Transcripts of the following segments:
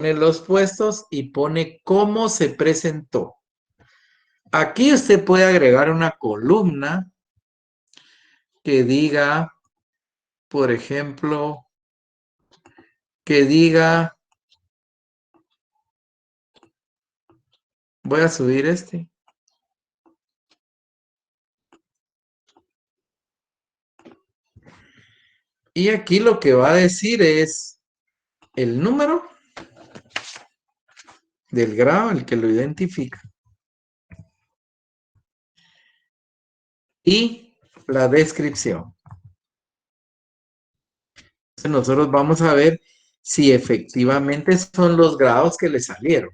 los puestos y pone cómo se presentó. Aquí usted puede agregar una columna que diga, por ejemplo, que diga, voy a subir este. Y aquí lo que va a decir es el número del grado, el que lo identifica. Y la descripción. Entonces nosotros vamos a ver si efectivamente son los grados que le salieron.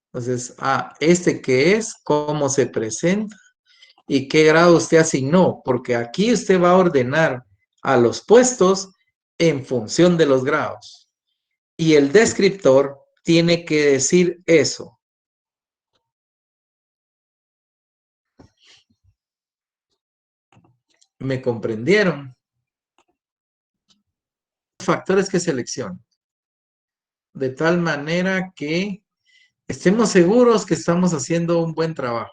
Entonces, ¿este qué es? ¿Cómo se presenta? ¿Y qué grado usted asignó? Porque aquí usted va a ordenar a los puestos en función de los grados. Y el descriptor tiene que decir eso. ¿Me comprendieron? Factores que selecciono. De tal manera que estemos seguros que estamos haciendo un buen trabajo.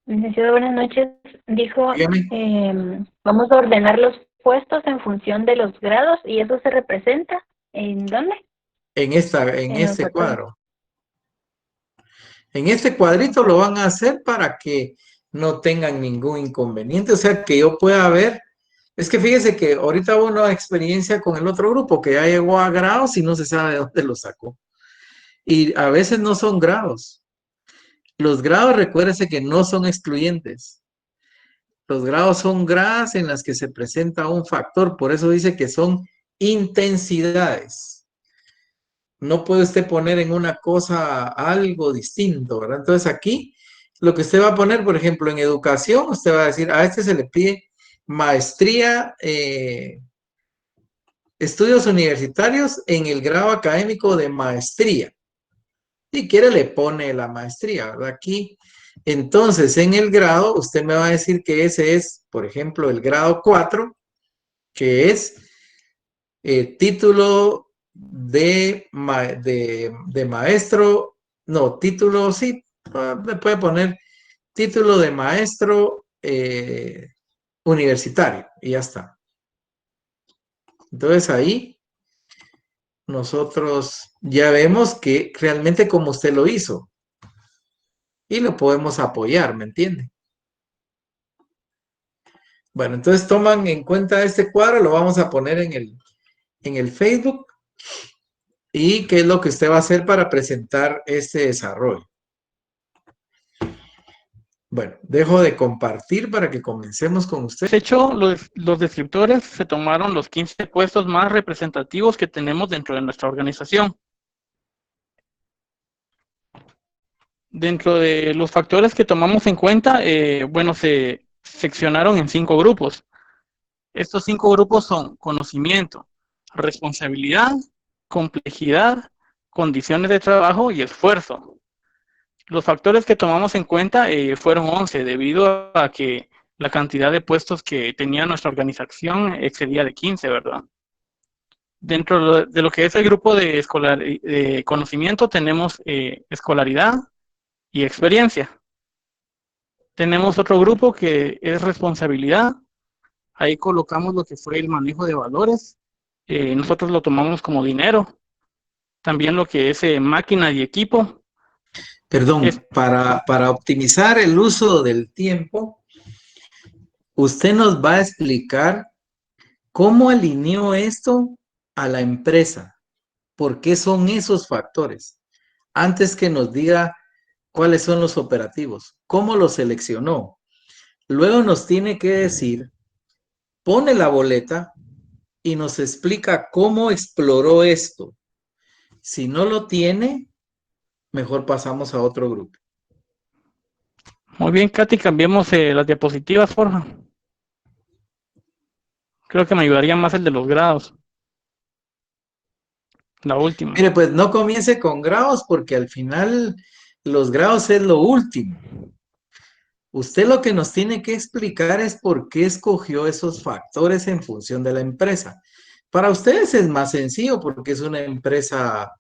Licenciado, buenas noches. Dijo, Dígame, vamos a ordenar los puestos en función de los grados y eso se representa ¿en dónde? en En los este factores. cuadro. En este cuadrito lo van a hacer para que no tengan ningún inconveniente, o sea, que yo pueda ver. Es que fíjese que ahorita hubo una experiencia con el otro grupo que ya llegó a grados y no se sabe de dónde lo sacó. Y a veces no son grados. Los grados, recuérdese que no son excluyentes. Los grados son gradas en las que se presenta un factor, por eso dice que son intensidades. No puede usted poner en una cosa algo distinto, ¿verdad? Entonces aquí lo que usted va a poner, por ejemplo, en educación, usted va a decir, a este se le pide maestría, estudios universitarios en el grado académico de maestría. Si quiere le pone la maestría, ¿verdad? Aquí. Entonces, en el grado, usted me va a decir que ese es, por ejemplo, el grado 4, que es título de maestro, no, título, sí, le puede poner título de maestro universitario y ya está. Entonces ahí nosotros ya vemos que realmente como usted lo hizo y lo podemos apoyar, ¿me entiende? Bueno, entonces toman en cuenta este cuadro, lo vamos a poner en el Facebook y qué es lo que usted va a hacer para presentar este desarrollo. Bueno, dejo de compartir para que comencemos con usted. De hecho, los descriptores se tomaron los 15 puestos más representativos que tenemos dentro de nuestra organización. Dentro de los factores que tomamos en cuenta, bueno, se seccionaron en 5 grupos. Estos 5 grupos son conocimiento, responsabilidad, complejidad, condiciones de trabajo y esfuerzo. Los factores que tomamos en cuenta fueron 11, debido a que la cantidad de puestos que tenía nuestra organización excedía de 15, ¿verdad? Dentro de lo que es el grupo de conocimiento tenemos escolaridad y experiencia. Tenemos otro grupo que es responsabilidad. Ahí colocamos lo que fue el manejo de valores. Nosotros lo tomamos como dinero. También lo que es máquina y equipo. Perdón, para optimizar el uso del tiempo, usted nos va a explicar cómo alineó esto a la empresa, por qué son esos factores, antes que nos diga cuáles son los operativos, cómo los seleccionó. Luego nos tiene que decir, pone la boleta y nos explica cómo exploró esto. Si no lo tiene, mejor pasamos a otro grupo. Muy bien, Katy, cambiemos las diapositivas, porfa. Creo que me ayudaría más el de los grados. La última. Mire, pues no comience con grados porque al final los grados es lo último. Usted lo que nos tiene que explicar es por qué escogió esos factores en función de la empresa. Para ustedes es más sencillo porque es una empresa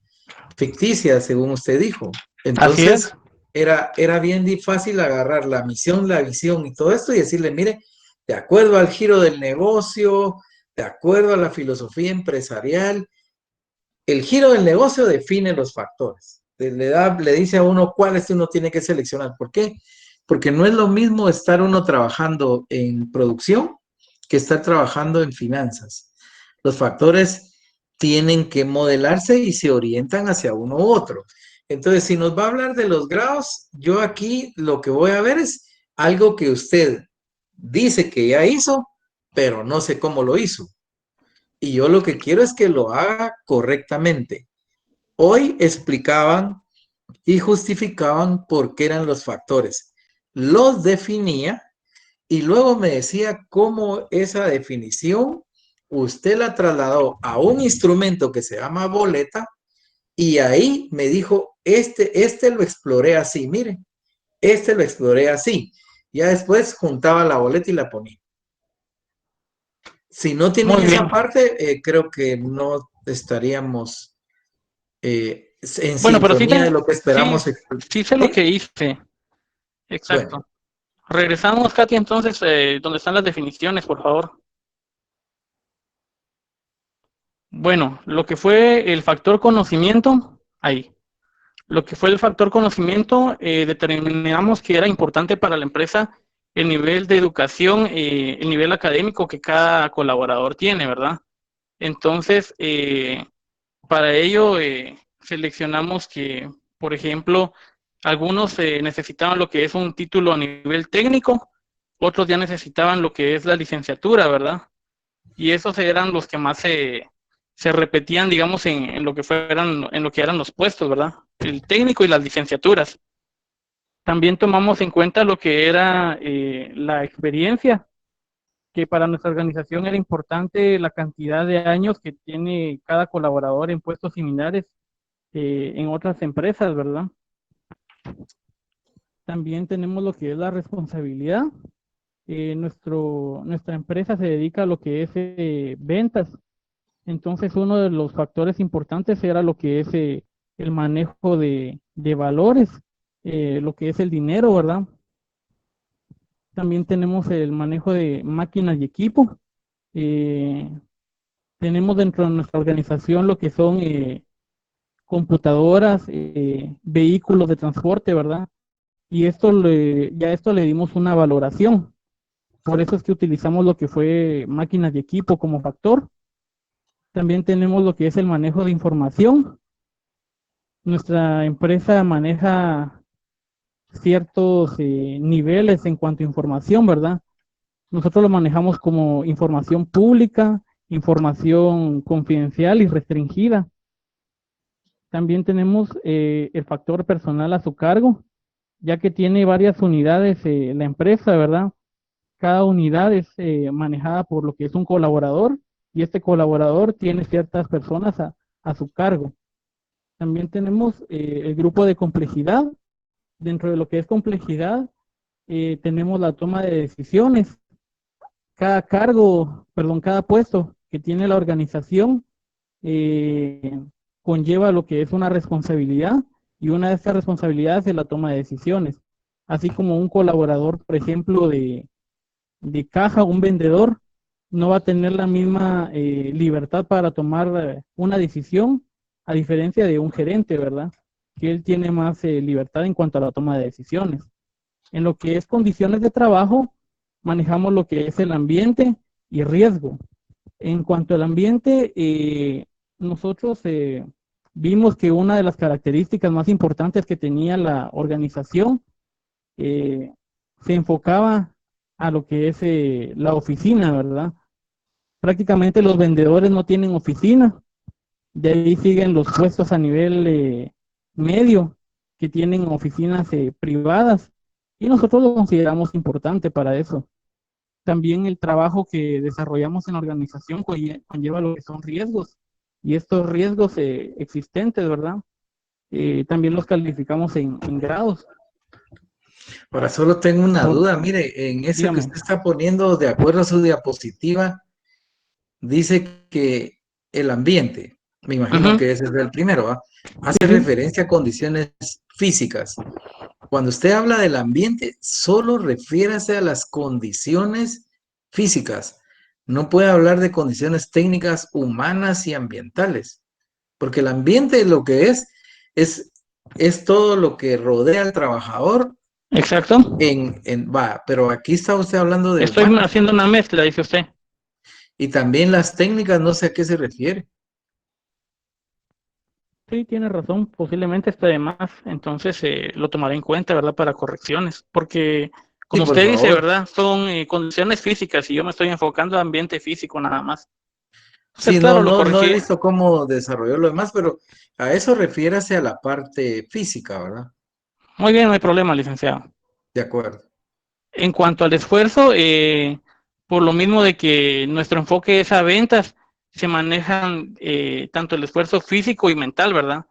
ficticia, según usted dijo. Así es. Entonces, era bien fácil agarrar la misión, la visión y todo esto y decirle, mire, de acuerdo al giro del negocio, de acuerdo a la filosofía empresarial, el giro del negocio define los factores. Le dice a uno cuáles uno tiene que seleccionar. ¿Por qué? Porque no es lo mismo estar uno trabajando en producción que estar trabajando en finanzas. Los factores tienen que modelarse y se orientan hacia uno u otro. Entonces, si nos va a hablar de los grados, yo aquí lo que voy a ver es algo que usted dice que ya hizo, pero no sé cómo lo hizo. Y yo lo que quiero es que lo haga correctamente. Hoy explicaban y justificaban por qué eran los factores. Los definía y luego me decía cómo esa definición usted la trasladó a un instrumento que se llama boleta y ahí me dijo, este lo exploré así, mire, este lo exploré así. Ya después juntaba la boleta y la ponía. Si no tienen Muy esa bien. parte, creo que no estaríamos en Bueno, pero sintonía de lo que sí, esperamos. sí sé lo ¿Sí? que hice. Bueno, Exacto. Regresamos, Katy, entonces, donde están las definiciones, por favor. Bueno, lo que fue el factor conocimiento, ahí. Lo que fue el factor conocimiento, determinamos que era importante para la empresa el nivel de educación, el nivel académico que cada colaborador tiene, ¿verdad? Entonces, para ello, seleccionamos que, por ejemplo, algunos necesitaban lo que es un título a nivel técnico, otros ya necesitaban lo que es la licenciatura, ¿verdad? Y esos eran los que más se repetían, digamos, en lo que fueran, en lo que eran los puestos, ¿verdad? El técnico y las licenciaturas. También tomamos en cuenta lo que era la experiencia, que para nuestra organización era importante la cantidad de años que tiene cada colaborador en puestos similares en otras empresas, ¿verdad? También tenemos lo que es la responsabilidad. Nuestra empresa se dedica a lo que es ventas. Entonces, uno de los factores importantes era lo que es el manejo de valores, lo que es el dinero, ¿verdad? También tenemos el manejo de máquinas y equipo. Eh, Tenemos dentro de nuestra organización lo que son computadoras, vehículos de transporte, ¿verdad? Y ya a esto le dimos una valoración. Por eso es que utilizamos lo que fue máquinas y equipo como factor. También tenemos lo que es el manejo de información. Nuestra empresa maneja ciertos niveles en cuanto a información, ¿verdad? Nosotros lo manejamos como información pública, información confidencial y restringida. También tenemos el factor personal a su cargo, ya que tiene varias unidades la empresa, ¿verdad? Cada unidad es manejada por lo que es un colaborador y este colaborador tiene ciertas personas a su cargo. También tenemos el grupo de complejidad. Dentro de lo que es complejidad, tenemos la toma de decisiones. Cada cargo, perdón, cada puesto que tiene la organización eh, conlleva lo que es una responsabilidad y una de estas responsabilidades es la toma de decisiones. Así como un colaborador, por ejemplo, de caja, un vendedor, no va a tener la misma libertad para tomar una decisión, a diferencia de un gerente, ¿verdad? Que él tiene más libertad en cuanto a la toma de decisiones. En lo que es condiciones de trabajo, manejamos lo que es el ambiente y riesgo. En cuanto al ambiente, nosotros vimos que una de las características más importantes que tenía la organización eh, se enfocaba a lo que es la oficina, ¿verdad? Prácticamente los vendedores no tienen oficina, de ahí siguen los puestos a nivel medio, que tienen oficinas privadas, y nosotros lo consideramos importante para eso. También el trabajo que desarrollamos en la organización conlleva lo que son riesgos, y estos riesgos existentes, ¿verdad? también los calificamos en grados. Ahora solo tengo una Por- duda. Mire, en eso que dígame. usted está poniendo de acuerdo a su diapositiva, dice que el ambiente, me imagino Ujú. que ese es el primero, ¿va? Hace Sí, sí. referencia a condiciones físicas. Cuando usted habla del ambiente, solo refiérase a las condiciones físicas. No puede hablar de condiciones técnicas humanas y ambientales, porque el ambiente lo que es, es todo lo que rodea al trabajador Exacto. va, pero aquí está usted hablando de Estoy humanas haciendo una mezcla, dice usted. y también las técnicas, no sé a qué se refiere. Sí, tiene razón, posiblemente esté de más, entonces lo tomaré en cuenta, ¿verdad? Para correcciones, porque Sí, como por usted dice, favor. ¿verdad? Son condiciones físicas y yo me estoy enfocando en ambiente físico nada más. Entonces, Sí, no, claro, lo no he corregí. visto cómo desarrolló lo demás, pero a eso refiérase a la parte física, ¿verdad? Muy bien, no hay problema, licenciado. De acuerdo. En cuanto al esfuerzo, por lo mismo de que nuestro enfoque es a ventas, se manejan tanto el esfuerzo físico y mental, ¿verdad?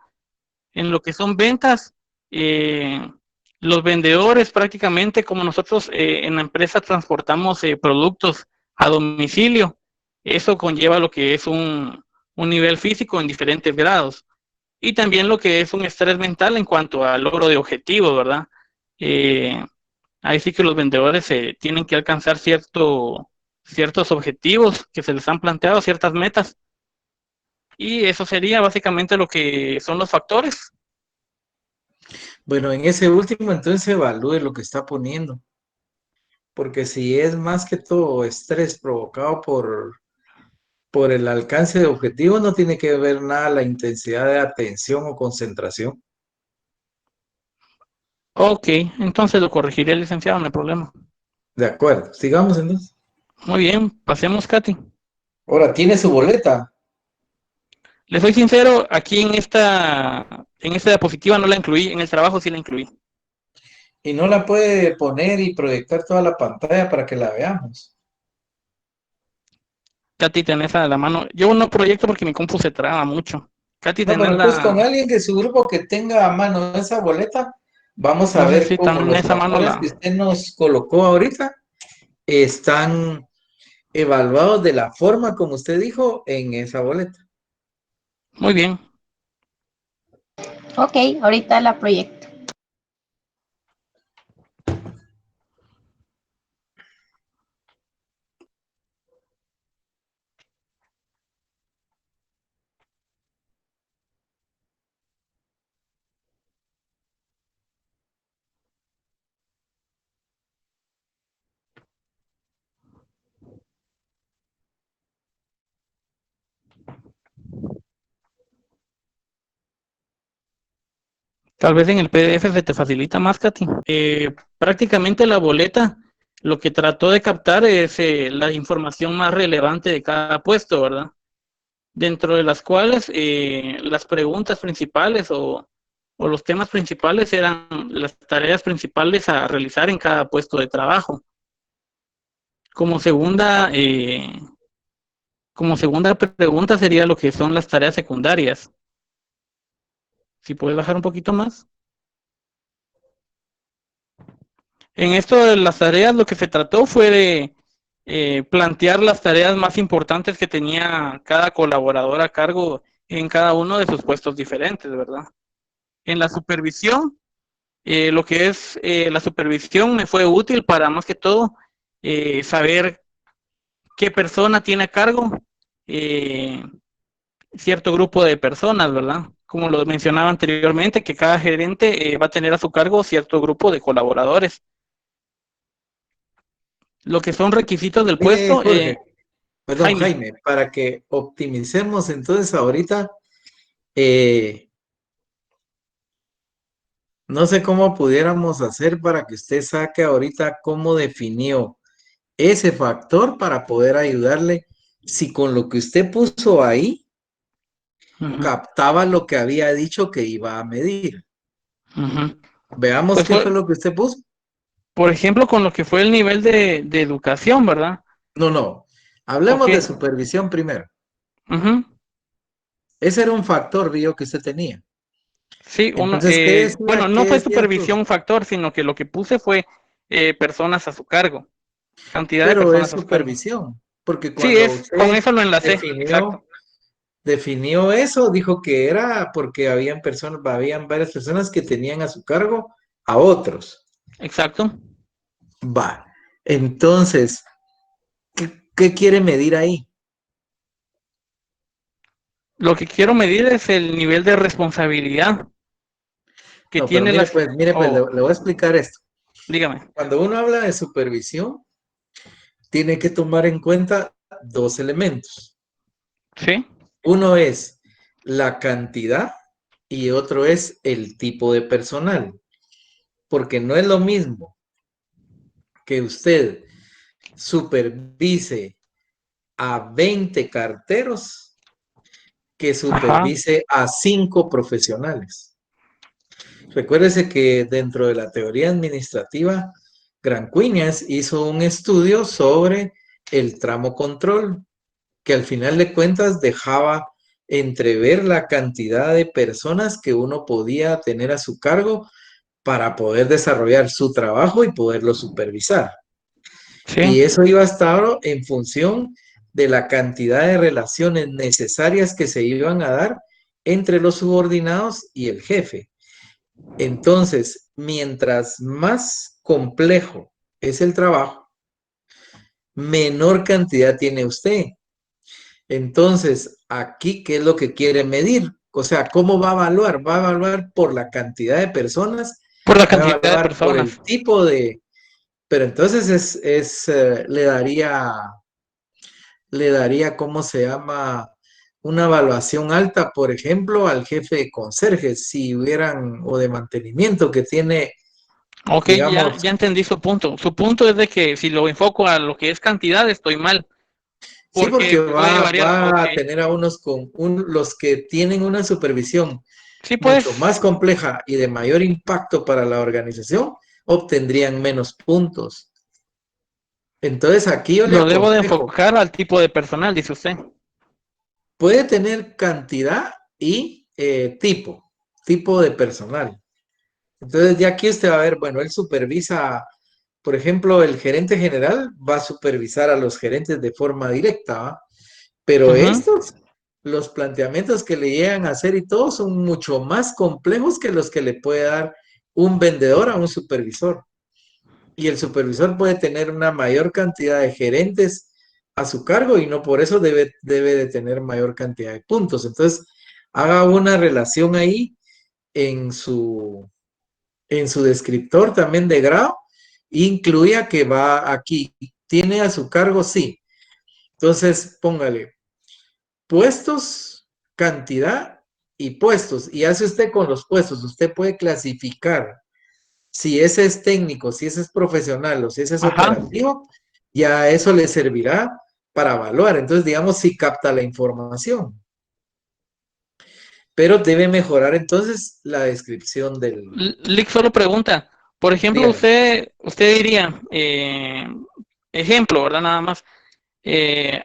En lo que son ventas, eh, los vendedores prácticamente, como nosotros en la empresa transportamos productos a domicilio, eso conlleva lo que es un nivel físico en diferentes grados y también lo que es un estrés mental en cuanto al logro de objetivos, ¿verdad? Eh, Ahí sí que los vendedores tienen que alcanzar ciertos objetivos que se les han planteado, ciertas metas, y eso sería básicamente lo que son los factores. Bueno, en ese último, entonces evalúe lo que está poniendo, porque si es más que todo estrés provocado por el alcance de objetivos, no tiene que ver nada la intensidad de atención o concentración. Ok, entonces lo corregiré, licenciado, no hay problema. De acuerdo, sigamos entonces. Muy bien, pasemos, Katy. Ahora, ¿tiene su boleta? Le soy sincero, aquí en esta diapositiva no la incluí, en el trabajo sí la incluí. Y no la puede poner y proyectar toda la pantalla para que la veamos. Katy, tenés a la mano. Yo no proyecto porque mi compu se traba mucho. Katy, No, tenés pero entonces con la. alguien de su grupo que tenga a mano esa boleta, vamos a No sé ver si cómo también los esa mano factores que la. usted nos colocó ahorita están evaluados de la forma como usted dijo en esa boleta. Muy bien. Ok, ahorita la proyecto. Tal vez en el PDF se te facilita más, Katy. Prácticamente la boleta lo que trató de captar es la información más relevante de cada puesto, ¿verdad? Dentro de las cuales las preguntas principales o los temas principales eran las tareas principales a realizar en cada puesto de trabajo. Como segunda, eh, como segunda pregunta sería lo que son las tareas secundarias. Si puedes bajar un poquito más. En esto de las tareas, lo que se trató fue de plantear las tareas más importantes que tenía cada colaborador a cargo en cada uno de sus puestos diferentes, ¿verdad? En la supervisión, lo que es la supervisión me fue útil para más que todo saber qué persona tiene a cargo eh, cierto grupo de personas, ¿verdad? Como lo mencionaba anteriormente, que cada gerente va a tener a su cargo cierto grupo de colaboradores. Lo que son requisitos del Mire, puesto, Jorge, perdón, Jaime. Jaime, para que optimicemos entonces ahorita, eh, no sé cómo pudiéramos hacer para que usted saque ahorita cómo definió ese factor para poder ayudarle si con lo que usted puso ahí Ujú, captaba lo que había dicho que iba a medir. ujú. Veamos Pues qué fue fue, lo que usted puso. por ejemplo, con lo que fue el nivel de educación, ¿verdad? No, no. Ok. Hablemos de supervisión primero. Ujú. Ese era un factor, vio, que usted tenía. Sí, Entonces, ¿qué bueno, decía, no qué fue decías tú? supervisión un factor, sino que lo que puse fue personas a su cargo, cantidad de Pero es personas a su cargo. supervisión, porque Sí, cuando con usted eso lo enlacé, exacto, definió, definió eso, dijo que era porque habían varias personas que tenían a su cargo a otros. exacto. Va. Entonces, ¿qué quiere medir ahí? Lo que quiero medir es el nivel de responsabilidad que No, pero tiene las... mire, pues Oh, le voy a explicar esto. dígame. Cuando uno habla de supervisión, tiene que tomar en cuenta dos elementos. Sí, Uno es la cantidad y otro es el tipo de personal, porque no es lo mismo que usted supervise a 20 carteros que ajá, supervise a 5 profesionales. Recuérdese que dentro de la teoría administrativa, Grancuiñas hizo un estudio sobre el tramo control, que al final de cuentas dejaba entrever la cantidad de personas que uno podía tener a su cargo para poder desarrollar su trabajo y poderlo supervisar. sí, Y eso iba a estar en función de la cantidad de relaciones necesarias que se iban a dar entre los subordinados y el jefe. Entonces, mientras más complejo es el trabajo, menor cantidad tiene usted. Entonces, aquí, ¿qué es lo que quiere medir? O sea, ¿cómo va a evaluar? Va a evaluar por la cantidad de personas, por la va a cantidad de evaluar por el personas. tipo de... Pero entonces le daría, ¿cómo se llama? Una evaluación alta, por ejemplo, al jefe de conserjes, si hubieran, o de mantenimiento, que tiene, Ok, ya, digamos, ya entendí su punto. Su punto es de que si lo enfoco a lo que es cantidad, estoy mal, sí, porque porque puede variar. va Ok, a tener a unos los que tienen una supervisión sí, mucho pues más compleja y de mayor impacto para la organización, obtendrían menos puntos. Entonces, aquí yo le lo debo de aconsejo, enfocar al tipo de personal, dice usted. puede tener cantidad y tipo de personal. Entonces, ya aquí usted va a ver, bueno, él supervisa, por ejemplo, el gerente general va a supervisar a los gerentes de forma directa, ¿va? Pero Ujú. estos, los planteamientos que le llegan a hacer y todo son mucho más complejos que los que le puede dar un vendedor a un supervisor. Y el supervisor puede tener una mayor cantidad de gerentes a su cargo y no por eso debe de tener mayor cantidad de puntos. Entonces, haga una relación ahí en su descriptor también de grado, incluya que va aquí, tiene a su cargo, sí. Entonces, póngale puestos, cantidad y puestos. Y hace usted con los puestos, usted puede clasificar si ese es técnico, si ese es profesional o si ese es Ajá. operativo, ya eso le servirá para evaluar. Entonces, digamos, si capta la información. Pero debe mejorar entonces la descripción del... Lick solo pregunta, por ejemplo, Dígame. usted diría, ejemplo, ¿verdad? Nada más,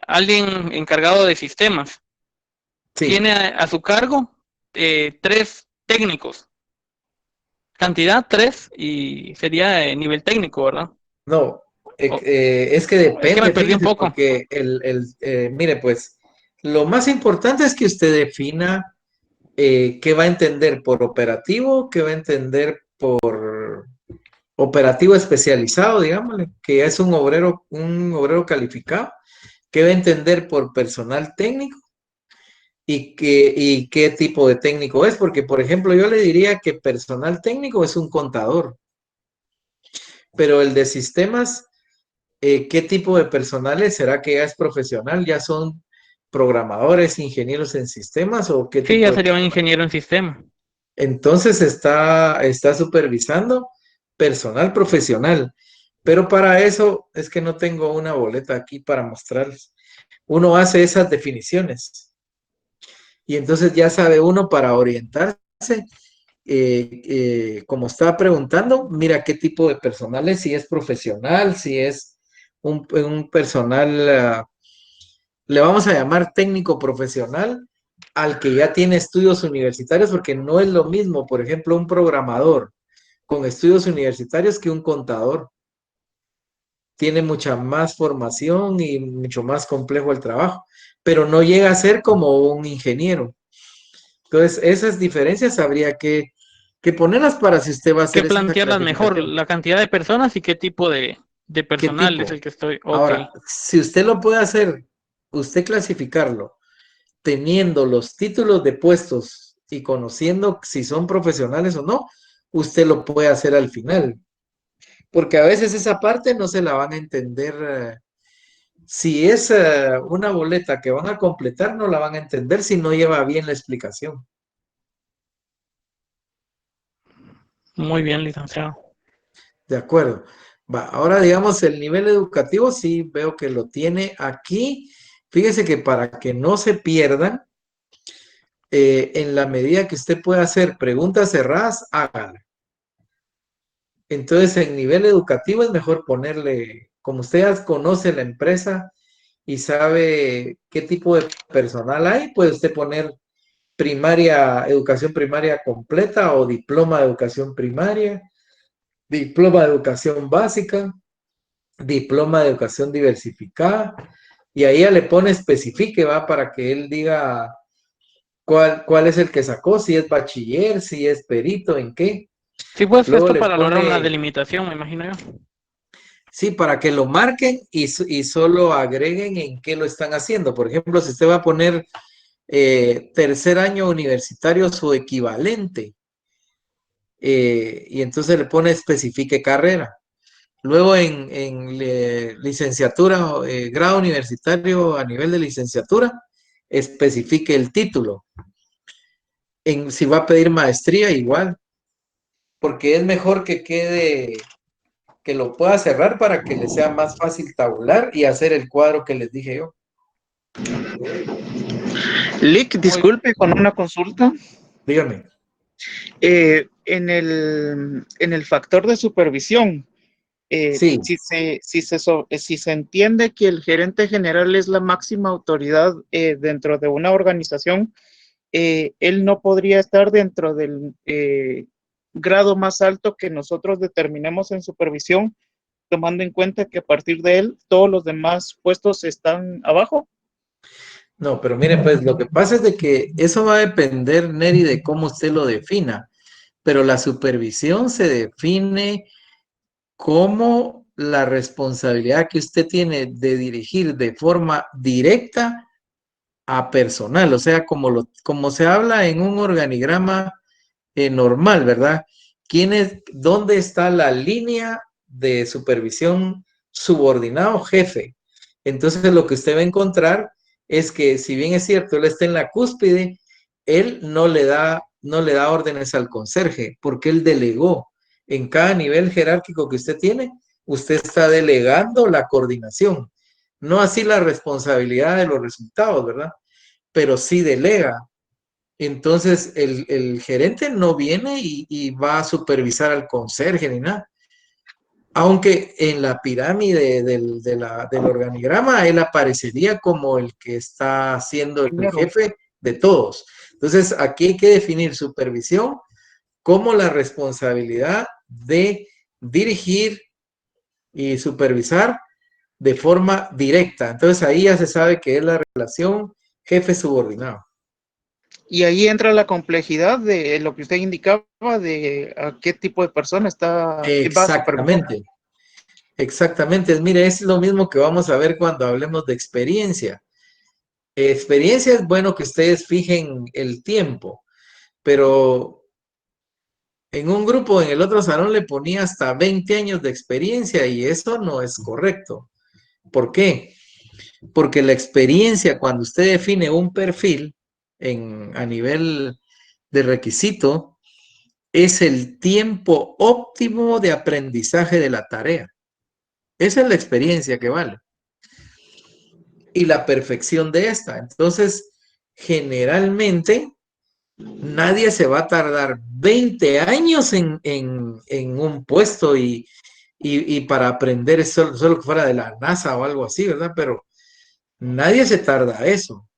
alguien encargado de sistemas tiene Sí, a su cargo tres técnicos, cantidad tres y sería nivel técnico, ¿verdad? no, O- es que es que me depende, perdí un fíjese, poco. porque mire, pues, lo más importante es que usted defina qué va a entender por operativo, qué va a entender por operativo especializado, digámosle, que es un obrero calificado, qué va a entender por personal técnico y qué tipo de técnico es, porque, por ejemplo, yo le diría que personal técnico es un contador, pero el de sistemas, ¿qué tipo de personales? ¿Será que ya es profesional? ¿Ya son programadores, ingenieros en sistemas o qué Sí, tipo ya de sería un personal? ingeniero en sistema. Entonces está supervisando personal profesional, pero para eso es que no tengo una boleta aquí para mostrarles. Uno hace esas definiciones y entonces ya sabe uno para orientarse, como estaba preguntando, mira qué tipo de personal es, si es profesional, si es un personal, le vamos a llamar técnico profesional al que ya tiene estudios universitarios, porque no es lo mismo, por ejemplo, un programador con estudios universitarios que un contador. Tiene mucha más formación y mucho más complejo el trabajo, pero no llega a ser como un ingeniero. Entonces, esas diferencias habría que ponerlas para si usted va a Que hacer esa plantearlas mejor, clasificación. la cantidad de personas y qué tipo de ¿Qué personal es tipo? el que estoy. Ok. Ahora, si usted lo puede hacer, usted clasificarlo teniendo los títulos de puestos y conociendo si son profesionales o no, usted lo puede hacer al final, porque a veces esa parte no se la van a entender. Si es una boleta que van a completar, no la van a entender si no lleva bien la explicación. Muy bien, licenciado. De acuerdo. Va, ahora digamos el nivel educativo, sí veo que lo tiene aquí. Fíjese que para que no se pierdan, en la medida que usted pueda hacer preguntas cerradas, hágala. Entonces, en nivel educativo es mejor ponerle, como usted ya conoce la empresa y sabe qué tipo de personal hay, puede usted poner primaria, educación primaria completa o diploma de educación primaria, diploma de educación básica, diploma de educación diversificada, y ahí ya le pone especifique, va, para que él diga cuál es el que sacó, si es bachiller, si es perito, en qué. Sí, pues Luego esto le para lograr una pone, delimitación, me imagino yo. sí, para que lo marquen y solo agreguen en qué lo están haciendo. Por ejemplo, si usted va a poner tercer año universitario su equivalente, y entonces le pone especifique carrera. Luego en licenciatura, grado universitario a nivel de licenciatura, especifique el título. Si va a pedir maestría, igual, porque es mejor que quede, que lo pueda cerrar para que le sea más fácil tabular y hacer el cuadro que les dije yo. Lick, Muy, disculpe, con una consulta. Dígame. En el factor de supervisión, Sí, si se entiende que el gerente general es la máxima autoridad dentro de una organización, él no podría estar dentro del grado más alto que nosotros determinemos en supervisión, tomando en cuenta que a partir de él todos los demás puestos están abajo. no, pero mire, pues lo que pasa es de que eso va a depender, Neri, de cómo usted lo defina, pero la supervisión se define como la responsabilidad que usted tiene de dirigir de forma directa a personal, o sea, como se habla en un organigrama normal, ¿verdad? ¿Dónde está la línea de supervisión subordinado jefe? Entonces lo que usted va a encontrar es que si bien es cierto, él está en la cúspide, él no le da órdenes al conserje, porque él delegó. En cada nivel jerárquico que usted tiene, usted está delegando la coordinación. No así la responsabilidad de los resultados, ¿verdad? Pero sí delega. Entonces, el gerente no viene y va a supervisar al conserje ni nada. Aunque en la pirámide del organigrama, él aparecería como el que está siendo el Claro. jefe de todos. Entonces, aquí hay que definir supervisión como la responsabilidad de dirigir y supervisar de forma directa. Entonces, ahí ya se sabe que es la relación jefe-subordinado. Y ahí entra la complejidad de lo que usted indicaba, de a qué tipo de persona va a supervisar. Exactamente. Exactamente, mire, es lo mismo que vamos a ver cuando hablemos de experiencia. Experiencia es bueno que ustedes fijen el tiempo, pero en un grupo, en el otro salón le ponía hasta 20 años de experiencia y eso no es correcto. ¿Por qué? Porque la experiencia, cuando usted define un perfil a nivel de requisito, es el tiempo óptimo de aprendizaje de la tarea. Esa es la experiencia que vale. Y la perfección de esta. Entonces, generalmente, nadie se va a tardar 20 años en un puesto y para aprender solo que fuera de la NASA o algo así, ¿verdad? Pero nadie se tarda eso.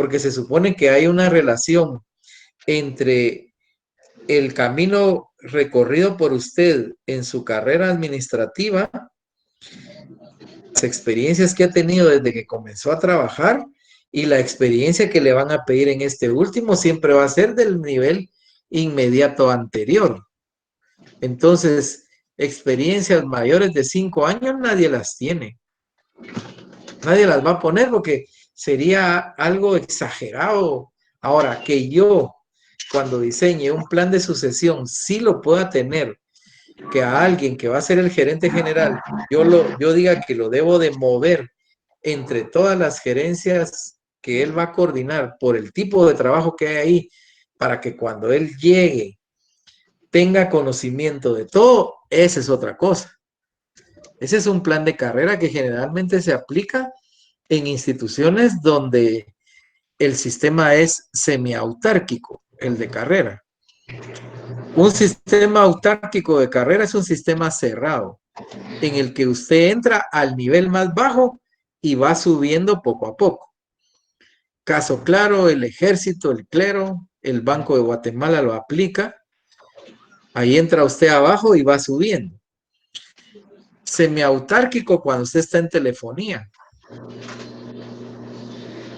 porque se supone que hay una relación entre el camino recorrido por usted en su carrera administrativa, las experiencias que ha tenido desde que comenzó a trabajar y la experiencia que le van a pedir en este último siempre va a ser del nivel inmediato anterior. Entonces, experiencias mayores de 5 años nadie las tiene. Nadie las va a poner porque sería algo exagerado. Ahora, que yo, cuando diseñe un plan de sucesión, sí lo pueda tener, que a alguien que va a ser el gerente general, yo diga que lo debo de mover entre todas las gerencias que él va a coordinar por el tipo de trabajo que hay ahí, para que cuando él llegue tenga conocimiento de todo, esa es otra cosa. Ese es un plan de carrera que generalmente se aplica en instituciones donde el sistema es semiautárquico, el de carrera. Un sistema autárquico de carrera es un sistema cerrado, en el que usted entra al nivel más bajo y va subiendo poco a poco. Caso claro, el ejército, el clero, el Banco de Guatemala lo aplica. Ahí entra usted abajo y va subiendo. Semiautárquico cuando usted está en telefonía.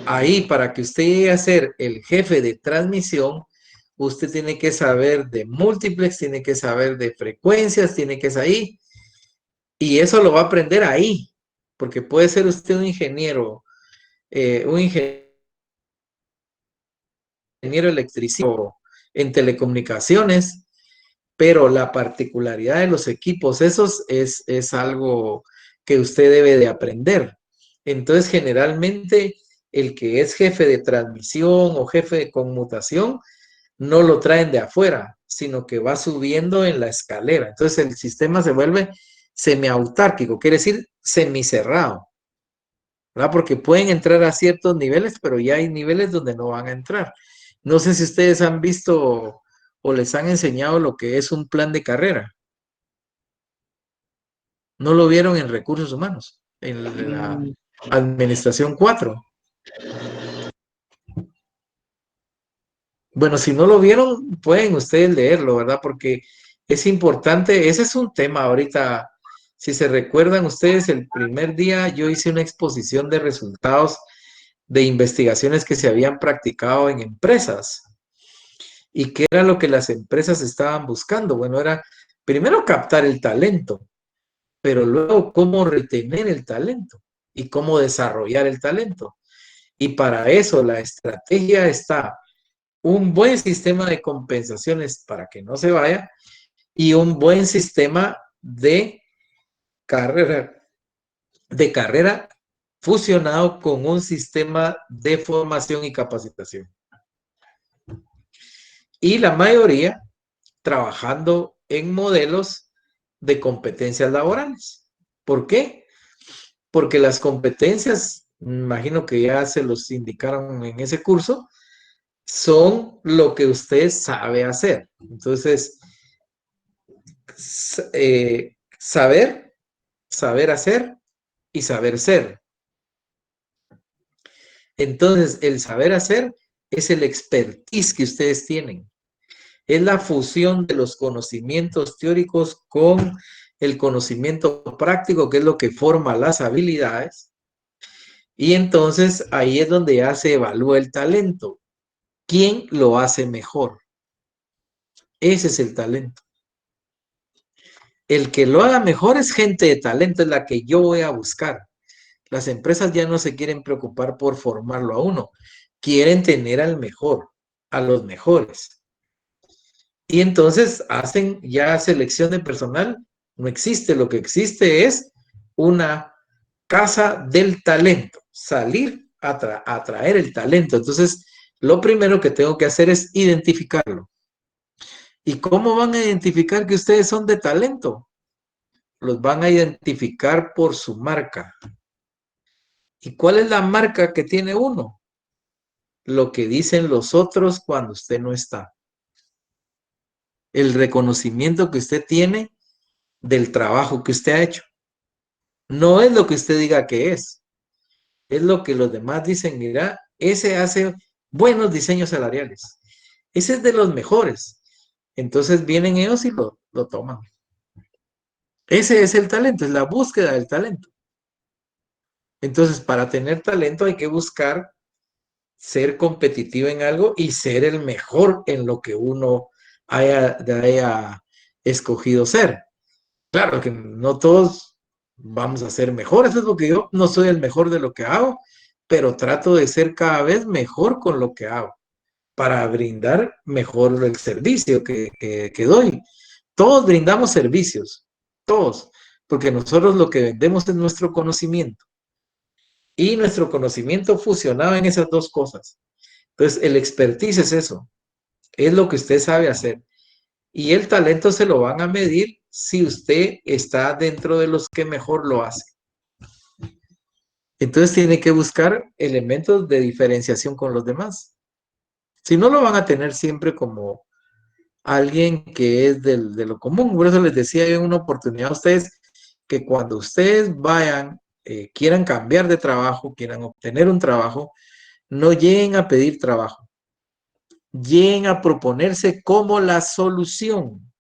Ahí, para que usted llegue a ser el jefe de transmisión, usted tiene que saber de múltiplex, tiene que saber de frecuencias, tiene que saber ahí. Y eso lo va a aprender ahí, porque puede ser usted un ingeniero electricista en telecomunicaciones, pero la particularidad de los equipos, esos es algo que usted debe de aprender. Entonces, generalmente, el que es jefe de transmisión o jefe de conmutación, no lo traen de afuera, sino que va subiendo en la escalera. Entonces, el sistema se vuelve semiautárquico, quiere decir semicerrado, ¿verdad? Porque pueden entrar a ciertos niveles, pero ya hay niveles donde no van a entrar. No sé si ustedes han visto o les han enseñado lo que es un plan de carrera. ¿No lo vieron en recursos humanos? En la administración 4. Bueno, si no lo vieron, pueden ustedes leerlo, ¿verdad? Porque es importante, ese es un tema ahorita. Si se recuerdan ustedes, el primer día yo hice una exposición de resultados de investigaciones que se habían practicado en empresas. ¿Y qué era lo que las empresas estaban buscando? Bueno, era primero captar el talento, pero luego cómo retener el talento y cómo desarrollar el talento. Y para eso la estrategia está un buen sistema de compensaciones para que no se vaya y un buen sistema de carrera fusionado con un sistema de formación y capacitación. Y la mayoría trabajando en modelos de competencias laborales. ¿Por qué? Porque las competencias, imagino que ya se los indicaron en ese curso, son lo que usted sabe hacer. Entonces, saber hacer y saber ser. Entonces, el saber hacer es el expertise que ustedes tienen. Es la fusión de los conocimientos teóricos con el conocimiento práctico, que es lo que forma las habilidades. Y entonces ahí es donde ya se evalúa el talento. ¿Quién lo hace mejor? Ese es el talento. El que lo haga mejor es gente de talento, es la que yo voy a buscar. Las empresas ya no se quieren preocupar por formarlo a uno, quieren tener al mejor, a los mejores. Y entonces hacen ya selección de personal. No existe, lo que existe es una casa del talento, salir a traer el talento. Entonces, lo primero que tengo que hacer es identificarlo. ¿Y cómo van a identificar que ustedes son de talento? Los van a identificar por su marca. ¿Y cuál es la marca que tiene uno? Lo que dicen los otros cuando usted no está. El reconocimiento que usted tiene del trabajo que usted ha hecho. No es lo que usted diga que es lo que los demás dicen, mira, ese hace buenos diseños salariales. Ese es de los mejores. Entonces vienen ellos y lo toman. Ese es el talento, es la búsqueda del talento. Entonces, para tener talento hay que buscar ser competitivo en algo y ser el mejor en lo que uno haya escogido ser. Claro que no todos vamos a ser mejores, eso es lo que yo no soy el mejor de lo que hago, pero trato de ser cada vez mejor con lo que hago para brindar mejor el servicio que doy. Todos brindamos servicios, todos, porque nosotros lo que vendemos es nuestro conocimiento y nuestro conocimiento fusionado en esas dos cosas. Entonces, el expertise es eso, es lo que usted sabe hacer. Y el talento se lo van a medir si usted está dentro de los que mejor lo hace. Entonces tiene que buscar elementos de diferenciación con los demás. Si no, lo van a tener siempre como alguien que es de lo común. Por eso les decía yo en una oportunidad a ustedes que cuando ustedes vayan, quieran cambiar de trabajo, quieran obtener un trabajo, no lleguen a pedir trabajo. Lleguen a proponerse como la solución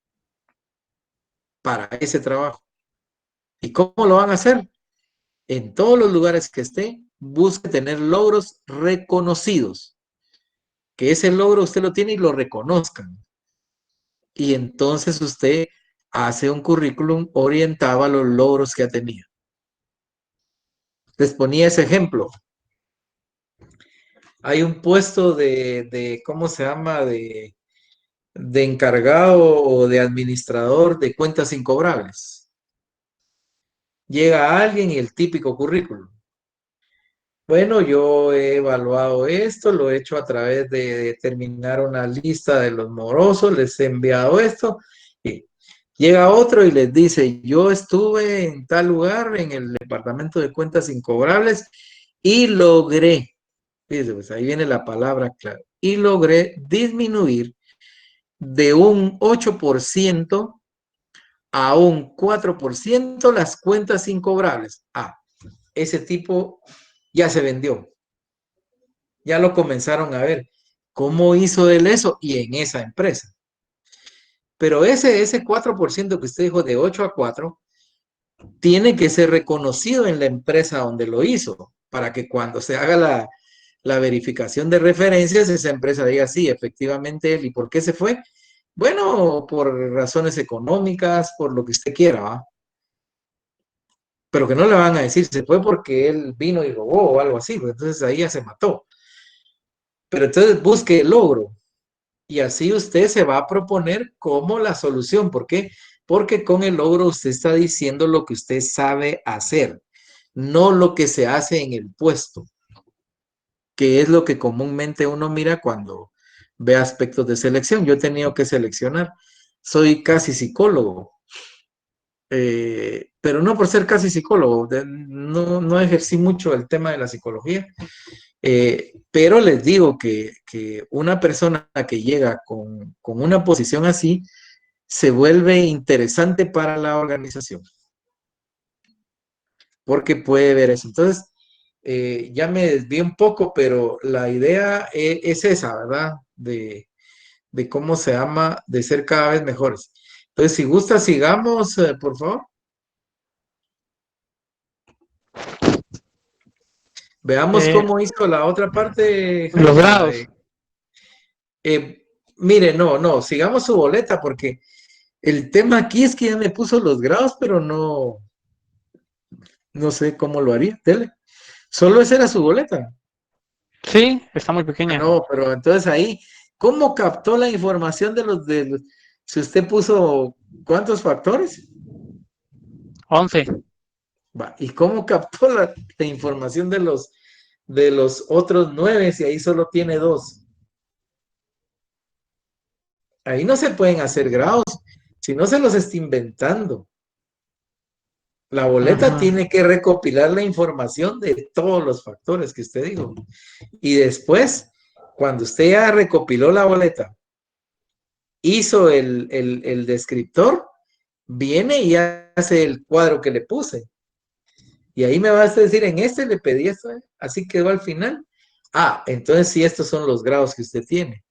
para ese trabajo. ¿Y cómo lo van a hacer? En todos los lugares que esté, busque tener logros reconocidos. Que ese logro usted lo tiene y lo reconozcan. Y entonces usted hace un currículum orientado a los logros que ha tenido. Les ponía ese ejemplo. Hay un puesto de ¿cómo se llama? De encargado o de administrador de cuentas incobrables. Llega alguien y el típico currículum. Bueno, yo he evaluado esto, lo he hecho a través de determinar una lista de los morosos, les he enviado esto. Y llega otro y les dice, yo estuve en tal lugar, en el departamento de cuentas incobrables, y logré, fíjense, pues ahí viene la palabra clave, y logré disminuir de un 8% a un 4% las cuentas incobrables. Ah, ese tipo ya se vendió. Ya lo comenzaron a ver. ¿Cómo hizo él eso? Y en esa empresa. Pero ese 4% que usted dijo de 8 a 4 tiene que ser reconocido en la empresa donde lo hizo para que cuando se haga la verificación de referencias, esa empresa diga, sí, efectivamente él. ¿Y por qué se fue? Bueno, por razones económicas, por lo que usted quiera, ¿va? Pero que no le van a decir, se fue porque él vino y robó o algo así, pues entonces ahí ya se mató. Pero entonces busque el logro y así usted se va a proponer como la solución. ¿Por qué? Porque con el logro usted está diciendo lo que usted sabe hacer, no lo que se hace en el puesto, que es lo que comúnmente uno mira cuando ve aspectos de selección. Yo he tenido que seleccionar, soy casi psicólogo, pero no por ser casi psicólogo, no ejercí mucho el tema de la psicología. Pero les digo que una persona que llega con una posición así se vuelve interesante para la organización, porque puede ver eso. Entonces, ya me desvié un poco, pero la idea es esa, ¿verdad? De cómo se llama, de ser cada vez mejores. Entonces, si gusta, sigamos, por favor. Veamos cómo hizo la otra parte, Jaime. Los grados. Mire, no, sigamos su boleta porque el tema aquí es que ya me puso los grados, pero no sé cómo lo haría. Dele. Solo esa era su boleta. Sí, está muy pequeña. No, pero entonces ahí, ¿cómo captó la información si usted puso cuántos factores? 11. Va, ¿y cómo captó la información de los otros 9 si ahí solo tiene 2? Ahí no se pueden hacer grados, si no se los está inventando. La boleta tiene que recopilar la información de todos los factores que usted dijo. Y después, cuando usted ya recopiló la boleta, hizo el descriptor, viene y hace el cuadro que le puse. Y ahí me vas a decir, en este le pedí esto, así quedó al final. Ah, entonces sí, estos son los grados que usted tiene.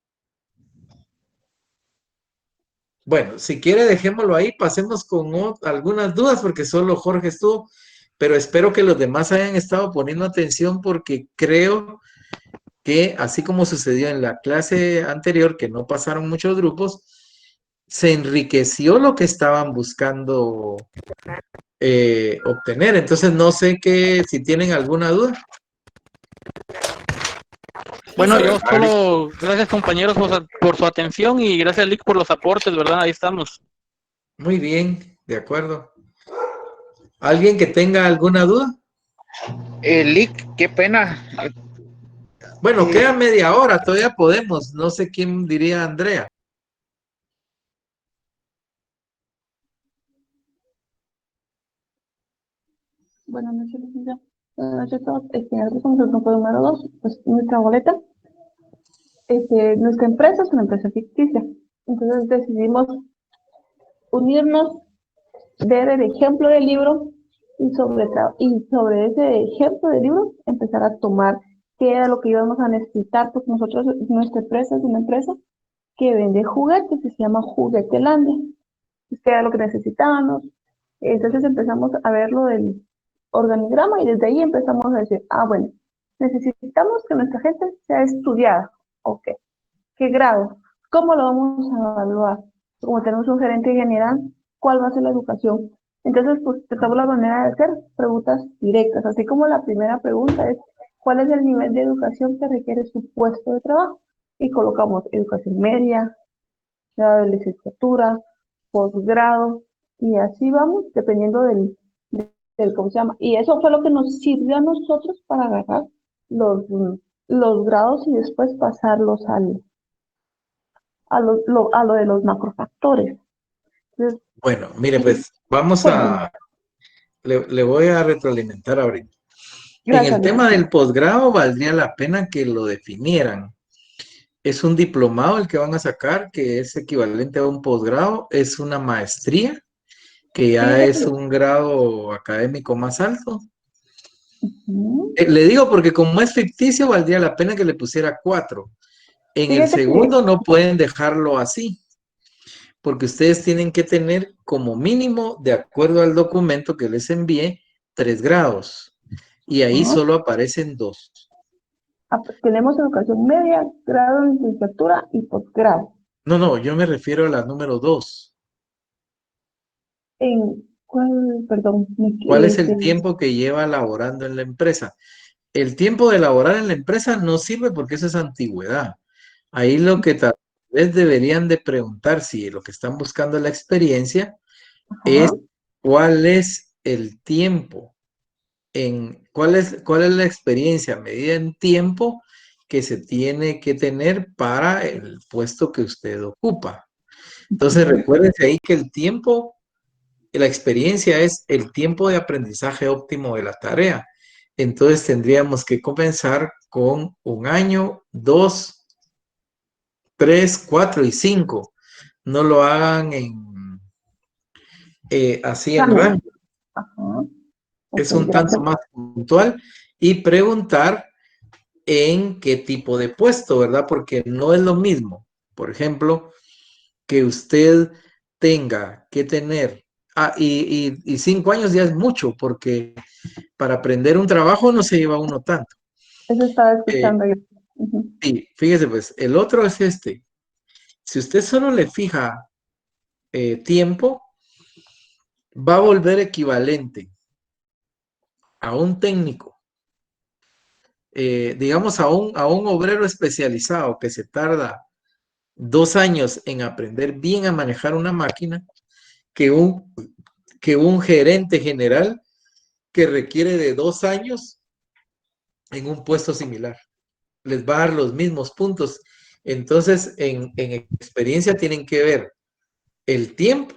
Bueno, si quiere, dejémoslo ahí, pasemos con algunas dudas, porque solo Jorge estuvo, pero espero que los demás hayan estado poniendo atención, porque creo que, así como sucedió en la clase anterior, que no pasaron muchos grupos, se enriqueció lo que estaban buscando obtener. Entonces, no sé si tienen alguna duda. Bueno, yo solo, gracias compañeros por su atención y gracias Lick por los aportes, ¿verdad? Ahí estamos. Muy bien, de acuerdo. ¿Alguien que tenga alguna duda? Lick, qué pena. Bueno, Eh, queda media hora, todavía podemos. No sé quién diría Andrea. Buenas noches, licenciado. Buenas noches a todos. Nosotros somos el grupo número 2. Pues nuestra boleta, nuestra empresa es una empresa ficticia. Entonces decidimos unirnos, ver el ejemplo del libro y sobre ese ejemplo del libro empezar a tomar qué era lo que íbamos a necesitar, porque nosotros, nuestra empresa es una empresa que vende juguetes, que se llama Juguetelandia. ¿Qué era lo que necesitábamos? Entonces empezamos a ver lo del organigrama y desde ahí empezamos a decir, bueno, necesitamos que nuestra gente sea estudiada. Ok, ¿qué grado? ¿Cómo lo vamos a evaluar? Como tenemos un gerente general, ¿cuál va a ser la educación? Entonces, pues tratamos la manera de hacer preguntas directas, así como la primera pregunta es, ¿cuál es el nivel de educación que requiere su puesto de trabajo? Y colocamos educación media, grado de licenciatura, posgrado, y así vamos, dependiendo del cómo se llama. Y eso fue lo que nos sirvió a nosotros para agarrar los grados y después pasarlos a lo de los macrofactores. Entonces, Bueno, mire, pues vamos cuéntame. le voy a retroalimentar ahorita. En Gracias, el tema licenciado. del posgrado, valdría la pena que lo definieran. Es un diplomado el que van a sacar, que es equivalente a un posgrado, es una maestría, que ya es Fíjate, un grado académico más alto. ujú, Le digo porque como es ficticio, valdría la pena que le pusiera 4. En el fíjate que segundo no pueden dejarlo así, porque ustedes tienen que tener como mínimo, de acuerdo al documento que les envié, 3 grados. Y ahí ajá, solo aparecen 2. tenemos educación media, grado de licenciatura y posgrado. No, no, yo me refiero a la número 2. En, ¿cuál? Perdón, ¿Cuál es el tiempo que lleva laborando en la empresa? El tiempo de laborar en la empresa no sirve porque eso es antigüedad. Ahí lo que tal vez deberían de preguntar si lo que están buscando es la experiencia es ajá, cuál es el tiempo, cuál es la experiencia medida en tiempo que se tiene que tener para el puesto que usted ocupa. Entonces, ujú, recuérdense ahí que el tiempo, la experiencia es el tiempo de aprendizaje óptimo de la tarea. Entonces, tendríamos que comenzar con 1 año, 2, 3, 4 y 5. No lo hagan así en cambio, rango. ajá, ok, Es un tanto gracias. más puntual y preguntar en qué tipo de puesto, ¿verdad? Porque no es lo mismo, por ejemplo, que usted tenga que tener, y 5 años ya es mucho, porque para aprender un trabajo no se lleva uno tanto. Eso estaba Eh, escuchando yo. Ujú. sí, fíjese, pues, el otro es este. Si usted solo le fija tiempo, va a volver equivalente a un técnico, digamos, a un obrero especializado que se tarda 2 años en aprender bien a manejar una máquina que un gerente general que requiere de 2 años en un puesto similar. Les va a dar los mismos puntos. Entonces, en experiencia tienen que ver el tiempo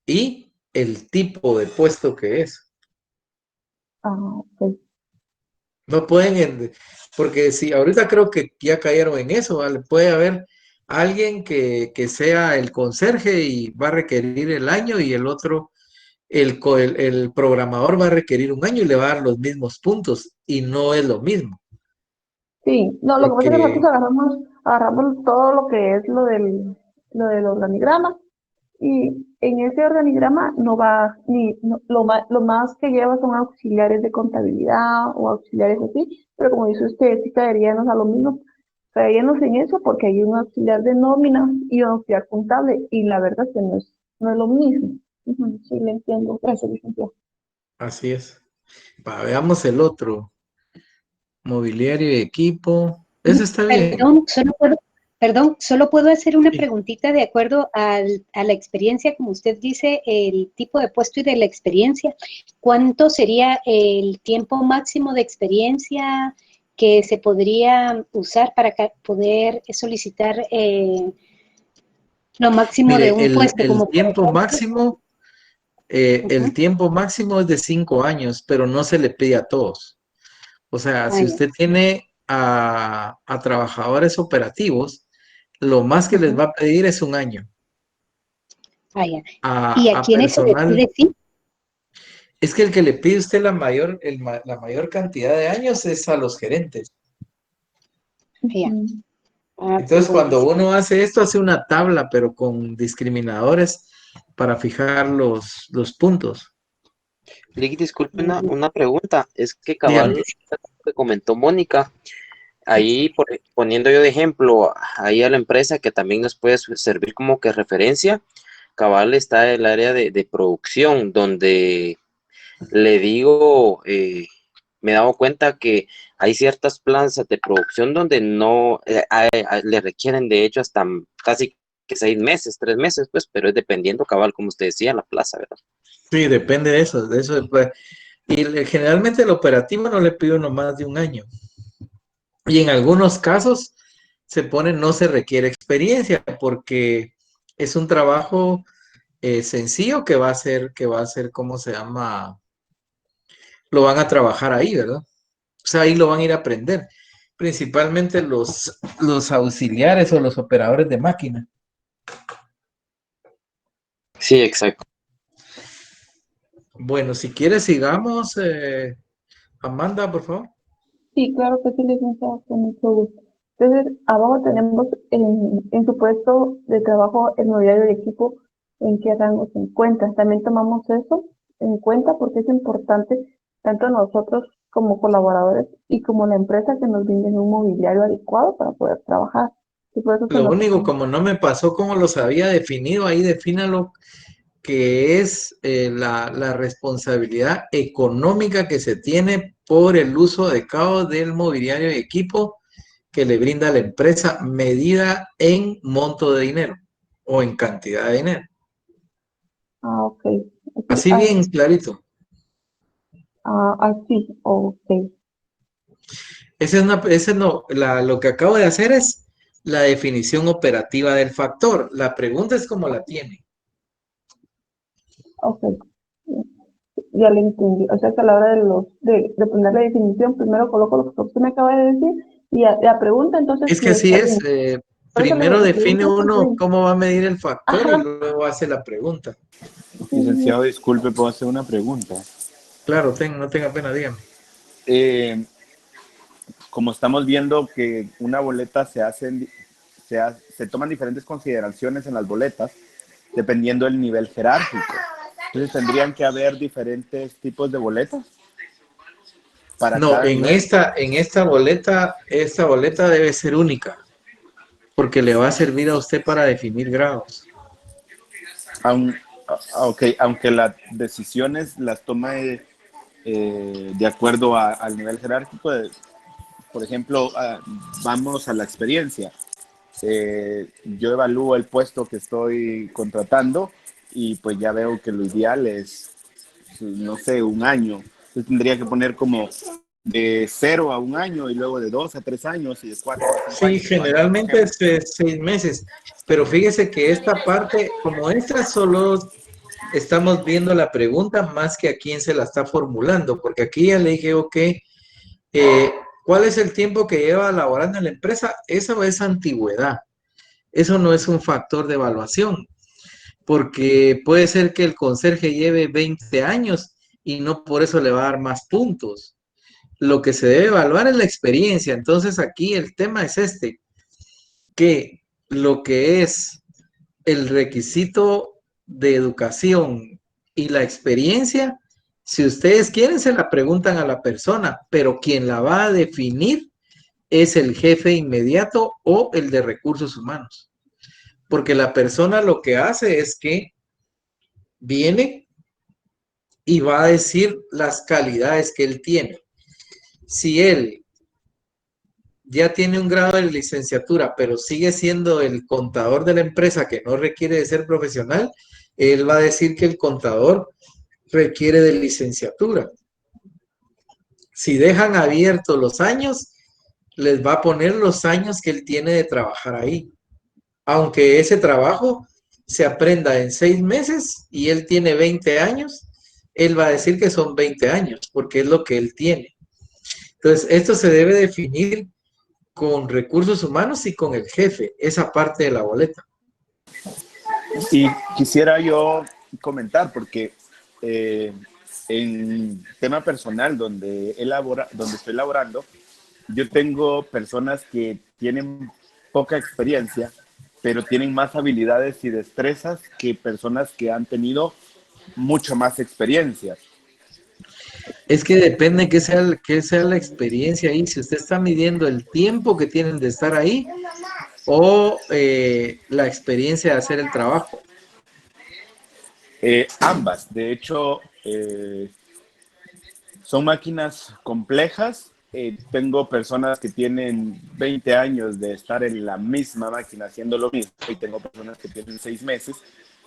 y el tipo de puesto que es. Ok. No pueden, porque si ahorita creo que ya cayeron en eso, ¿vale? Puede haber alguien que sea el conserje y va a requerir el año y el otro, el programador va a requerir 1 año y le va a dar los mismos puntos y no es lo mismo. Sí, no, lo que pasa es que Porque, nosotros agarramos todo lo que es lo del organigrama, y en ese organigrama no va lo más que lleva son auxiliares de contabilidad o auxiliares así, pero como dice usted, sí caeríamos a lo mismo, caeríamos en eso porque hay un auxiliar de nómina y un auxiliar contable, y la verdad es que no es lo mismo. Ujú, sí, le entiendo. Gracias, licenciado. así es. Veamos el otro. Mobiliario y equipo. Ese está bien. Perdón, solo puedo hacer una Sí. preguntita de acuerdo a la experiencia, como usted dice, el tipo de puesto y de la experiencia. ¿Cuánto sería el tiempo máximo de experiencia que se podría usar para poder solicitar lo máximo de Mire, un puesto? el Como por tiempo ejemplo, máximo, el ujú, tiempo máximo es de 5 años, pero no se le pide a todos. O sea, si ya, usted tiene a trabajadores operativos, lo más que les ujú, va a pedir es un año. ya. ¿Y a A quiénes se les personal, pide sí? es que el que le pide usted la mayor cantidad de años es a los gerentes. Ya. Ujú. Pues Entonces, cuando buenísimo. uno hace esto, hace una tabla, pero con discriminadores para fijar los puntos. Lick, disculpe Ujú, una pregunta. Es que Dígame. cabal, que comentó Mónica, sí, ahí poniendo yo de ejemplo, ahí a la empresa que también nos puede servir como que referencia, cabal está el área de producción, donde le digo, me he dado cuenta que hay ciertas plantas de producción donde no le requieren de hecho hasta casi que 6 meses, 3 meses, pues, pero es dependiendo, cabal, como usted decía, la plaza, ¿verdad? Sí, depende de eso. De eso pues. Y generalmente el operativo no le pide uno más de un año. Y en algunos casos se pone, no se requiere experiencia porque es un trabajo sencillo que va a ser, ¿cómo se llama? Lo van a trabajar ahí, ¿verdad? O sea, ahí lo van a ir a aprender. Principalmente los auxiliares o los operadores de máquina. Sí, exacto. Bueno, si quieres, sigamos. Amanda, por favor. Sí, claro que sí, licenciado, con mucho gusto. Entonces, abajo tenemos en su puesto de trabajo el mobiliario de equipo, en qué rango se encuentra. También tomamos eso en cuenta porque es importante tanto nosotros como colaboradores y como la empresa que nos brinden un mobiliario adecuado para poder trabajar. Y por eso se Lo lo único, tocamos. como no me pasó como los había definido, ahí defínalo que es la responsabilidad económica que se tiene por el uso adecuado del mobiliario y equipo que le brinda la empresa, medida en monto de dinero o en cantidad de dinero. Ah, ok. Así, Así bien clarito. así, ok. Ese no, lo que acabo de hacer es la definición operativa del factor. La pregunta es cómo la tiene. Ok. Ya le entendí. O sea que a la hora de poner la definición, primero coloco lo que usted me acaba de decir y la pregunta entonces Es si que así está es. bien. Por eso le digo, Primero la define pregunta está uno bien. cómo va a medir el factor y Ajá. luego hace la pregunta. Ujú. Licenciado, disculpe, ¿puedo hacer una pregunta? Claro, no tenga pena, dígame. Eh, Como estamos viendo que una boleta se toman diferentes consideraciones en las boletas, dependiendo del nivel jerárquico. Entonces, ¿tendrían que haber diferentes tipos de boletas para No, cada en nivel? esta boleta debe ser única, porque le va a servir a usted para definir grados. Aun- ok, aunque las decisiones las toma de acuerdo al nivel jerárquico, por ejemplo, vamos a la experiencia. Yo evalúo el puesto que estoy contratando y pues ya veo que lo ideal es, no sé, un año. Yo tendría que poner como de 0 a 1 año y luego de 2 a 3 años y de 4 a 5 años Sí, evaluar, por generalmente ejemplo. es 6 meses, pero fíjese que esta parte, como esta solo estamos viendo la pregunta más que a quién se la está formulando, porque aquí ya le dije, ok, ¿cuál es el tiempo que lleva laborando en la empresa? Eso es antigüedad, eso no es un factor de evaluación, porque puede ser que el conserje lleve 20 años y no por eso le va a dar más puntos. lo que se debe evaluar es la experiencia. Entonces aquí el tema es este, que lo que es el requisito de educación y la experiencia, si ustedes quieren se la preguntan a la persona, pero quien la va a definir es el jefe inmediato o el de recursos humanos. Porque la persona lo que hace es que viene y va a decir las calidades que él tiene. Si él ya tiene un grado de licenciatura, pero sigue siendo el contador de la empresa que no requiere de ser profesional, él va a decir que el contador requiere de licenciatura. Si dejan abiertos los años, les va a poner los años que él tiene de trabajar ahí. Aunque ese trabajo se aprenda en 6 meses y él tiene 20 años, él va a decir que son 20 años, porque es lo que él tiene. Entonces, esto se debe definir con recursos humanos y con el jefe, esa parte de la boleta. Y quisiera yo comentar, porque en tema personal, donde estoy laborando, yo tengo personas que tienen poca experiencia, pero tienen más habilidades y destrezas que personas que han tenido mucho más experiencia. Es que depende qué sea la experiencia ahí. Si usted está midiendo el tiempo que tienen de estar ahí o la experiencia de hacer el trabajo. Ambas, de hecho, son máquinas complejas. Tengo personas que tienen 20 años de estar en la misma máquina haciendo lo mismo, y tengo personas que tienen 6 meses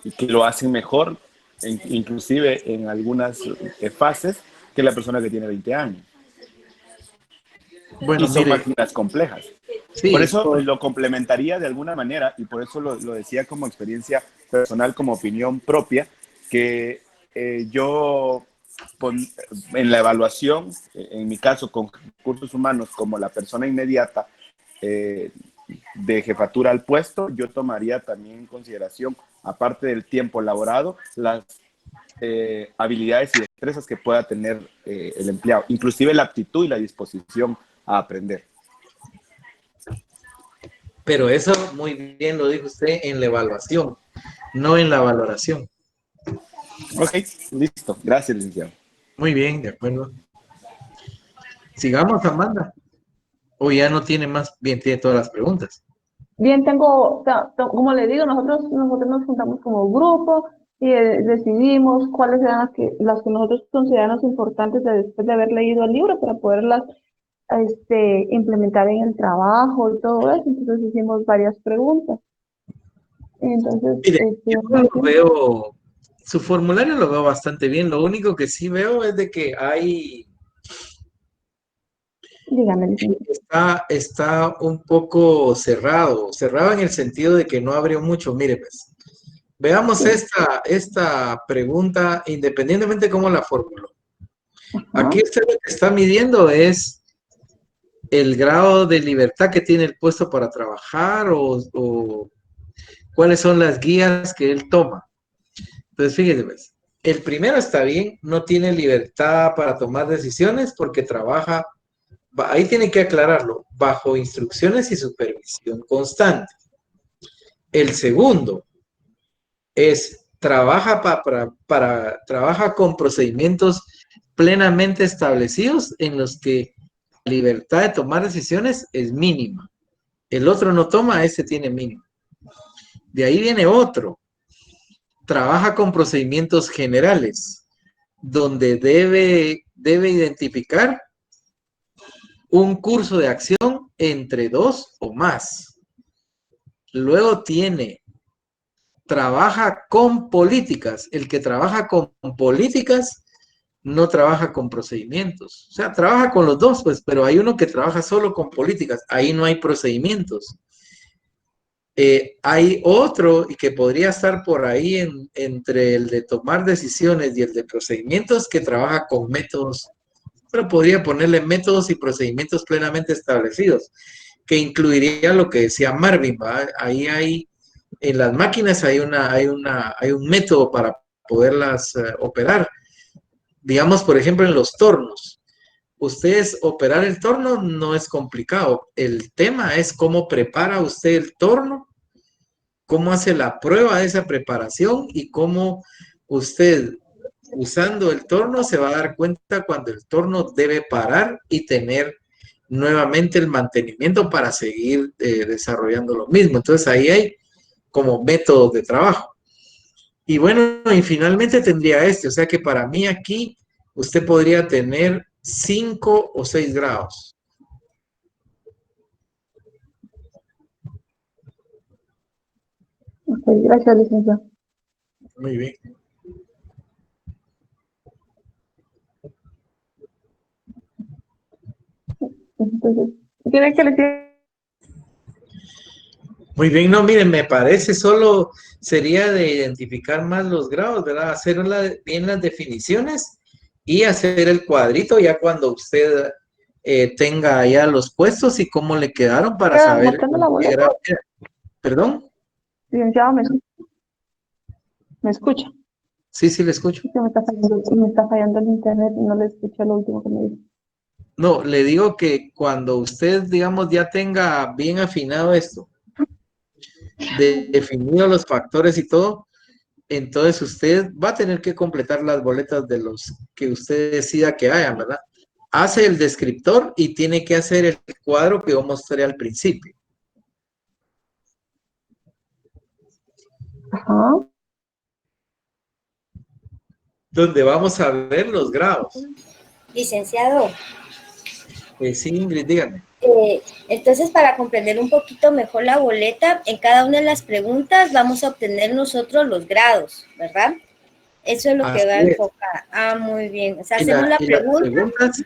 y que lo hacen mejor, inclusive en algunas fases, que la persona que tiene 20 años. Bueno, Y son mire, máquinas complejas. sí, Por eso lo complementaría de alguna manera, y por eso lo decía como experiencia personal, como opinión propia, que yo en la evaluación, en mi caso con recursos humanos, como la persona inmediata de jefatura al puesto, yo tomaría también en consideración, aparte del tiempo laborado, las habilidades y destrezas que pueda tener el empleado, inclusive la aptitud y la disposición a aprender. pero eso muy bien lo dijo usted en la evaluación, no en la valoración. Ok, listo. Gracias, licenciado. Muy bien, de acuerdo. Sigamos, Amanda. O ya no tiene más, bien, tiene todas las preguntas. Bien, como le digo, nosotros nos juntamos como grupo y decidimos cuáles eran las que nosotros consideramos importantes después de haber leído el libro para poderlas implementar en el trabajo y todo eso. Entonces hicimos varias preguntas. Entonces, Mire, yo lo veo, su formulario lo veo bastante bien. Lo único que sí veo es de que dígame, licenciado. está un poco cerrado en el sentido de que no abrió mucho. Mire, pues, veamos Sí. esta pregunta, independientemente de cómo la formuló. Ajá. Aquí usted lo que está midiendo es el grado de libertad que tiene el puesto para trabajar o cuáles son las guías que él toma. Entonces, fíjese, pues, el primero está bien, no tiene libertad para tomar decisiones porque trabaja, ahí tiene que aclararlo, bajo instrucciones y supervisión constante. El segundo es, trabaja con procedimientos plenamente establecidos en los que la libertad de tomar decisiones es mínima. El otro no toma, este tiene mínimo. De ahí viene otro. Trabaja con procedimientos generales, donde debe identificar un curso de acción entre 2 o más. Luego trabaja con políticas. El que trabaja con políticas no trabaja con procedimientos. O sea, trabaja con los dos, pues, pero hay uno que trabaja solo con políticas. Ahí no hay procedimientos. Hay otro y que podría estar por ahí entre el de tomar decisiones y el de procedimientos que trabaja con métodos, pero podría ponerle métodos y procedimientos plenamente establecidos, que incluiría lo que decía Marvin, ¿va? Ahí hay, en las máquinas hay un método para poderlas operar. Digamos, por ejemplo, en los tornos. ustedes operar el torno no es complicado. El tema es cómo prepara usted el torno, cómo hace la prueba de esa preparación y cómo usted, usando el torno, se va a dar cuenta cuando el torno debe parar y tener nuevamente el mantenimiento para seguir desarrollando lo mismo. Entonces ahí hay como métodos de trabajo. Y bueno, y finalmente tendría este, o sea que para mí aquí usted podría tener 5 o 6 grados. Ok, gracias, licenciado. Muy bien. Entonces, ¿quiere que le siga? Muy bien, no, miren, me parece solo sería de identificar más los grados, ¿verdad? Hacer bien las definiciones y hacer el cuadrito ya cuando usted tenga ya los puestos y cómo le quedaron para saber Mostrando la en qué boleta? grado queda. ¿Perdón? Licenciado, ¿me escucha? Sí, sí, le escucho. Es que me está fallando el internet y no le escuché lo último que me dijo. No, le digo que cuando usted, digamos, ya tenga bien afinado esto, definido los factores y todo, entonces usted va a tener que completar las boletas de los que usted decida que hayan, ¿verdad? Hace el descriptor y tiene que hacer el cuadro que yo mostré al principio. Ajá. Donde vamos a ver los grados. Licenciado, Sí, Ingrid, dígame. entonces para comprender un poquito mejor la boleta, en cada una de las preguntas vamos a obtener nosotros los grados, ¿verdad? Eso es lo que Así va a es. enfocar. Ah, muy bien. O sea, Y hacemos la y las pregunta. preguntas,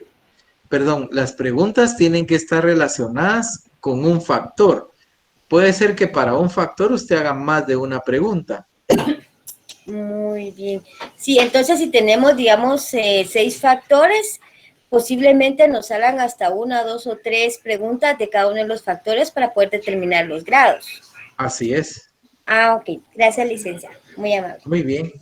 perdón, las preguntas tienen que estar relacionadas con un factor. Puede ser que para un factor usted haga más de una pregunta. Muy bien. Sí, entonces si tenemos, digamos, 6 factores, posiblemente nos salgan hasta 1, 2 o 3 preguntas de cada uno de los factores para poder determinar los grados. Así es. Ah, ok. Gracias, licenciada. Muy amable. Muy bien.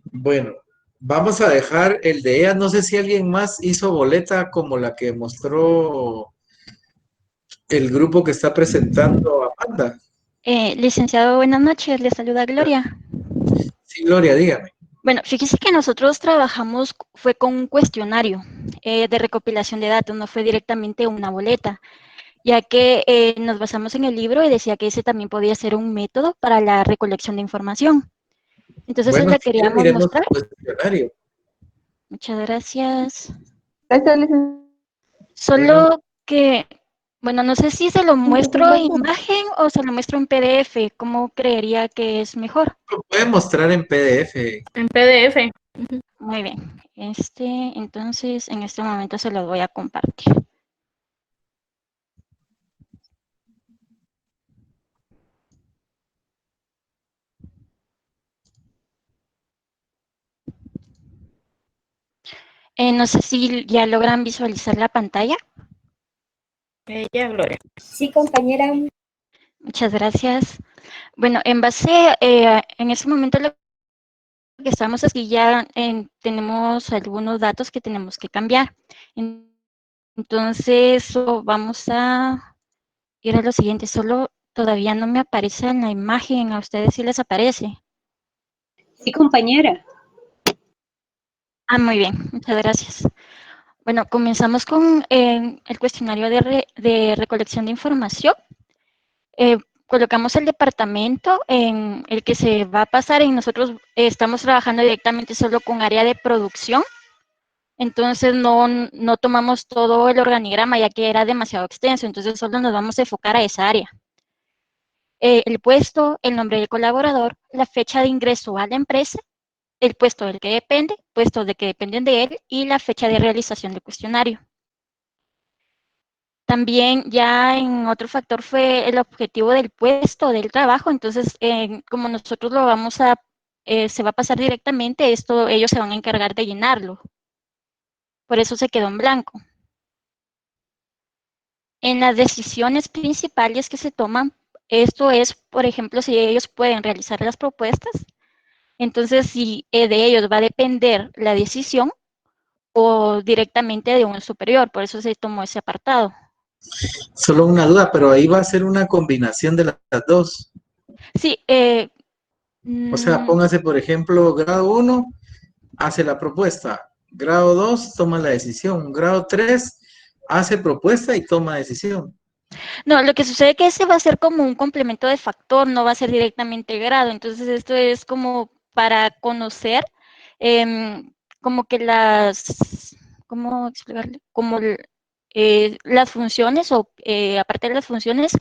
Bueno, vamos a dejar el de ella. No sé si alguien más hizo boleta como la que mostró el grupo que está presentando Amanda. Licenciado, buenas noches, le saluda Gloria. Sí, Gloria, dígame. Bueno, fíjese que nosotros trabajamos, fue con un cuestionario de recopilación de datos, no fue directamente una boleta, ya que nos basamos en el libro y decía que ese también podía ser un método para la recolección de información. Entonces, eso Bueno, le si quiere, queríamos miremos mostrar. el cuestionario. Muchas gracias. Gracias, licenciado. Bueno, Solo que, bueno, no sé si se lo muestro en imagen o se lo muestro en PDF, ¿cómo creería que es mejor? lo puede mostrar en PDF. En PDF. Muy bien. Entonces, en este momento se los voy a compartir. No sé si ya logran visualizar la pantalla. Ya, Gloria. Sí, compañera. Muchas gracias. Bueno, en base, en este momento lo que estamos aquí ya tenemos algunos datos que tenemos que cambiar. Entonces, vamos a ir a lo siguiente. Solo todavía no me aparece en la imagen. ¿A ustedes sí les aparece? Sí, compañera. Ah, muy bien. Muchas gracias. Bueno, comenzamos con el cuestionario de recolección de información. Colocamos el departamento en el que se va a pasar y nosotros estamos trabajando directamente solo con área de producción. Entonces no tomamos todo el organigrama ya que era demasiado extenso, entonces solo nos vamos a enfocar a esa área. El puesto, el nombre del colaborador, la fecha de ingreso a la empresa, el puesto del que depende, puestos de que dependen de él y la fecha de realización del cuestionario. También ya en otro factor fue el objetivo del puesto, del trabajo, entonces como nosotros lo vamos a, se va a pasar directamente, ellos se van a encargar de llenarlo. Por eso se quedó en blanco. En las decisiones principales que se toman, esto es, por ejemplo, si ellos pueden realizar las propuestas, Entonces, si de ellos va a depender la decisión o directamente de un superior, por eso se tomó ese apartado. Solo una duda, pero ahí va a ser una combinación de las dos. Sí, O sea, póngase, por ejemplo, grado 1 hace la propuesta, grado 2 toma la decisión, grado 3 hace propuesta y toma decisión. no, lo que sucede es que ese va a ser como un complemento de factor, no va a ser directamente el grado. Entonces, esto es como para conocer como que ¿cómo explicarle? Como las funciones o aparte de las funciones,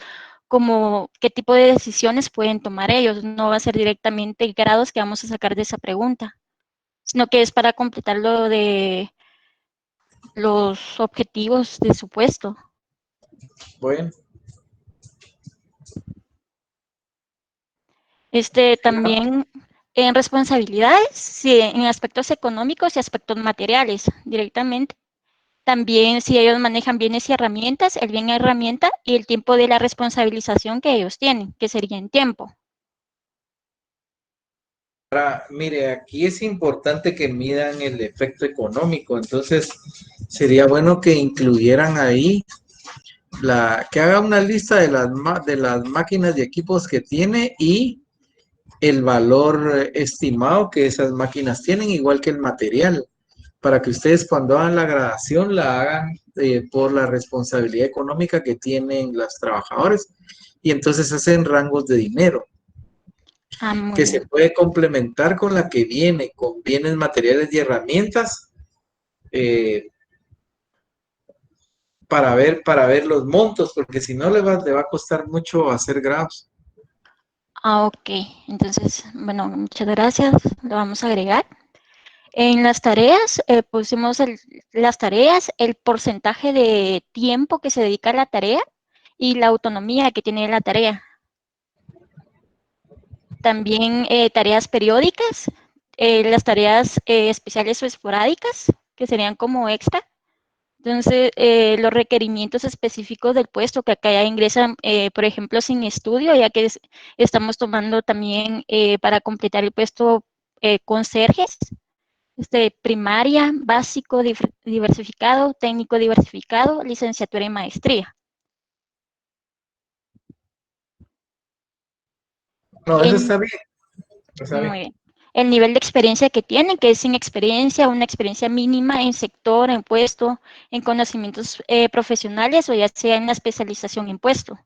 como qué tipo de decisiones pueden tomar ellos. No va a ser directamente grados que vamos a sacar de esa pregunta, sino que es para completar lo de los objetivos de su puesto. Bueno. También en responsabilidades, sí, en aspectos económicos y aspectos materiales directamente. También si ellos manejan bienes y herramientas, el bien herramienta y el tiempo de la responsabilización que ellos tienen, que sería en tiempo. Mire, aquí es importante que midan el efecto económico, entonces sería bueno que incluyeran ahí que haga una lista de de las máquinas y equipos que tiene y el valor estimado que esas máquinas tienen, igual que el material, para que ustedes cuando hagan la gradación la hagan por la responsabilidad económica que tienen los trabajadores y entonces hacen rangos de dinero Muy que bien. se puede complementar con la que viene, con bienes materiales y herramientas para ver los montos, porque si no le va a costar mucho hacer grados. Ok, entonces, bueno, muchas gracias, lo vamos a agregar. En las tareas, pusimos las tareas, el porcentaje de tiempo que se dedica a la tarea y la autonomía que tiene la tarea. También tareas periódicas, las tareas especiales o esporádicas, que serían como extra. Entonces, los requerimientos específicos del puesto, que acá ya ingresan, por ejemplo, sin estudio, ya que estamos tomando también para completar el puesto conserjes, primaria, básico, diversificado, técnico diversificado, licenciatura y maestría. No, eso está bien. Está Muy bien. bien. El nivel de experiencia que tienen, que es sin experiencia, una experiencia mínima en sector, en puesto, en conocimientos profesionales o ya sea en la especialización en puesto.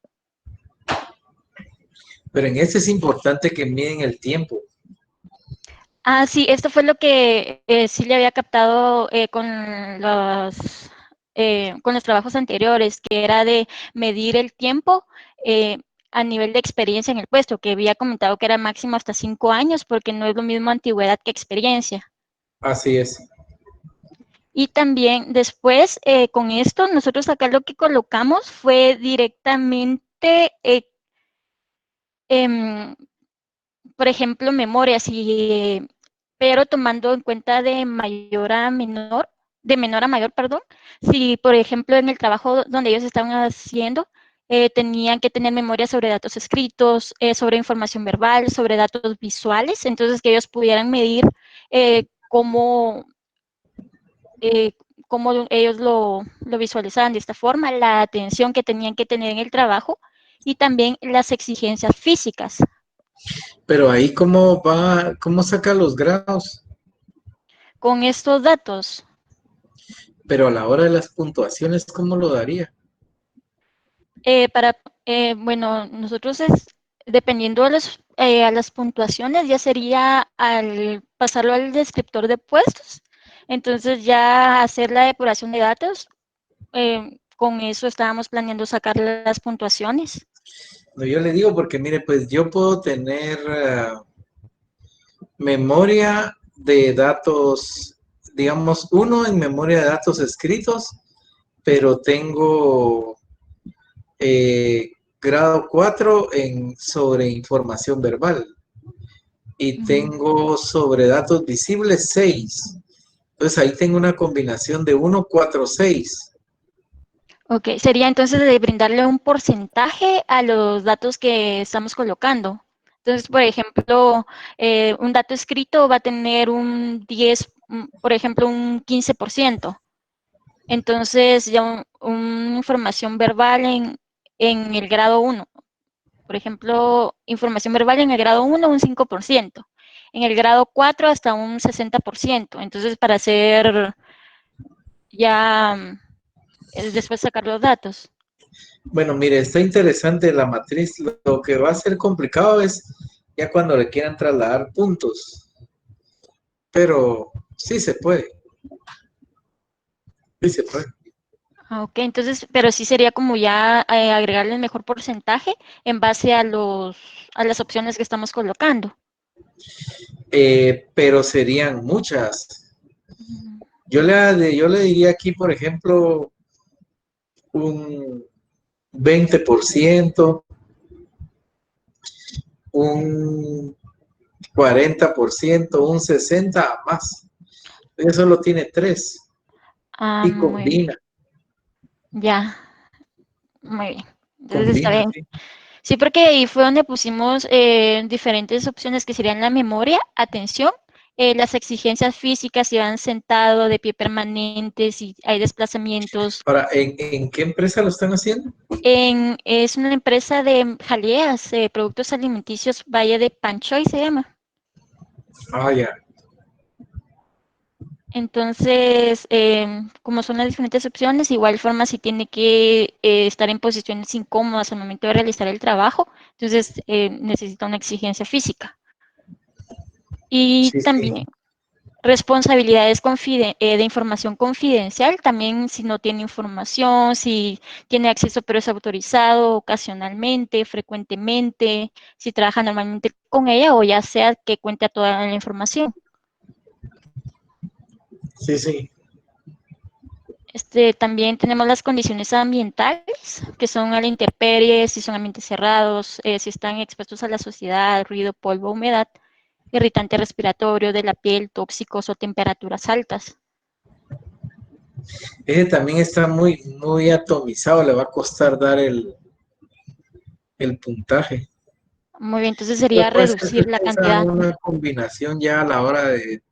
Pero en este es importante que miden el tiempo. Sí, esto fue lo que sí le había captado con los trabajos anteriores, que era de medir el tiempo a nivel de experiencia en el puesto, que había comentado que era máximo hasta 5 años, porque no es lo mismo antigüedad que experiencia. Así es. Y también después, con esto, nosotros acá lo que colocamos fue directamente, por ejemplo, memorias, pero tomando en cuenta de mayor a menor, de menor a mayor, perdón. Si, por ejemplo, en el trabajo donde ellos estaban haciendo, tenían que tener memoria sobre datos escritos, sobre información verbal, sobre datos visuales, entonces que ellos pudieran medir cómo ellos lo visualizaban de esta forma, la atención que tenían que tener en el trabajo y también las exigencias físicas. Pero ahí cómo saca los grados, Con estos datos, pero a la hora de las puntuaciones, ¿cómo lo daría? bueno, nosotros dependiendo a las puntuaciones, ya sería al pasarlo al descriptor de puestos, entonces ya hacer la depuración de datos, con eso estábamos planeando sacar las puntuaciones. No, yo le digo porque, mire, pues yo puedo tener memoria de datos, digamos, uno en memoria de datos escritos, pero tengo grado 4 sobre información verbal y tengo sobre datos visibles 6. Entonces ahí tengo una combinación de 1, 4, 6. Ok, sería entonces de brindarle un porcentaje a los datos que estamos colocando. Entonces, por ejemplo, un dato escrito va a tener por ejemplo, un 15%. Entonces, ya una información verbal en el grado 1. Por ejemplo, información verbal en el grado 1, un 5%. En el grado 4, hasta un 60%. Entonces, para hacer ya después sacar los datos. Bueno, mire, está interesante la matriz. Lo que va a ser complicado es ya cuando le quieran trasladar puntos. Pero sí se puede. Sí se puede. Ok, entonces, pero sí sería como ya agregarle el mejor porcentaje en base a las opciones que estamos colocando. Pero serían muchas. Mm, Yo le diría aquí, por ejemplo, un 20%, un 40%, un 60% más. Ella solo tiene 3 y muy bien. combina, Ya, muy bien. Entonces está bien. sí. Sí, porque ahí fue donde pusimos diferentes opciones que serían la memoria, atención, las exigencias físicas, si van sentado, de pie permanente, si hay desplazamientos. Ahora, ¿en qué empresa lo están haciendo? Es una empresa de jaleas, productos alimenticios, Valle de Panchoy se llama. Ah, ya. Entonces, como son las diferentes opciones, igual forma si tiene que estar en posiciones incómodas al momento de realizar el trabajo, entonces necesita una exigencia física. Y Sí, también sí. responsabilidades de información confidencial, también si no tiene información, si tiene acceso pero es autorizado ocasionalmente, frecuentemente, si trabaja normalmente con ella o ya sea que cuente toda la información. Sí, sí. También tenemos las condiciones ambientales, que son a la intemperie, si son ambientes cerrados, si están expuestos a la sociedad, ruido, polvo, humedad, irritante respiratorio de la piel, tóxicos o temperaturas altas. Ese también está muy, muy atomizado, le va a costar dar el puntaje. Muy bien, entonces Pero sería puede ser que reducir la esa cantidad. una combinación ya a la hora de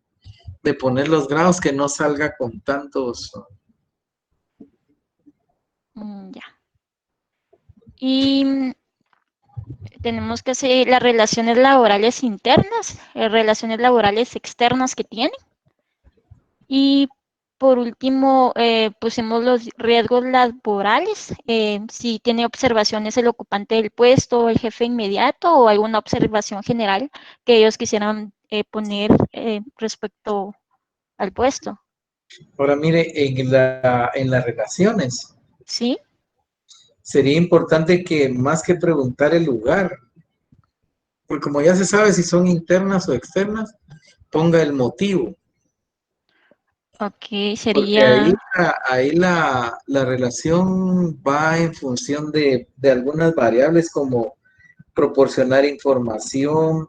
poner los grados que no salga con tantos. Ya. Y tenemos que hacer las relaciones laborales internas, relaciones laborales externas que tienen. Y por último, pusimos los riesgos laborales, si tiene observaciones el ocupante del puesto, el jefe inmediato o alguna observación general que ellos quisieran poner respecto al puesto. Ahora mire, en las relaciones ¿Sí? sería importante que más que preguntar el lugar, porque como ya se sabe si son internas o externas, ponga el motivo. Ok, Porque ahí, sería... la relación va en función de algunas variables como proporcionar información,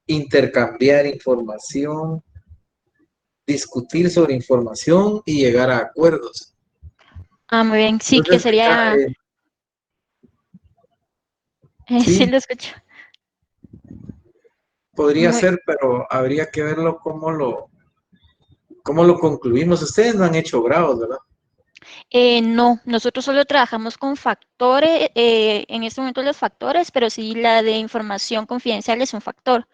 intercambiar información, discutir sobre información y llegar a acuerdos. muy bien, sí, que Entonces, sería... sí, sí, lo escucho. podría Muy, ser, pero habría que verlo cómo lo concluimos. Ustedes no han hecho grados, ¿verdad? no, nosotros solo trabajamos con factores, en este momento los factores, pero sí la de información confidencial es un factor,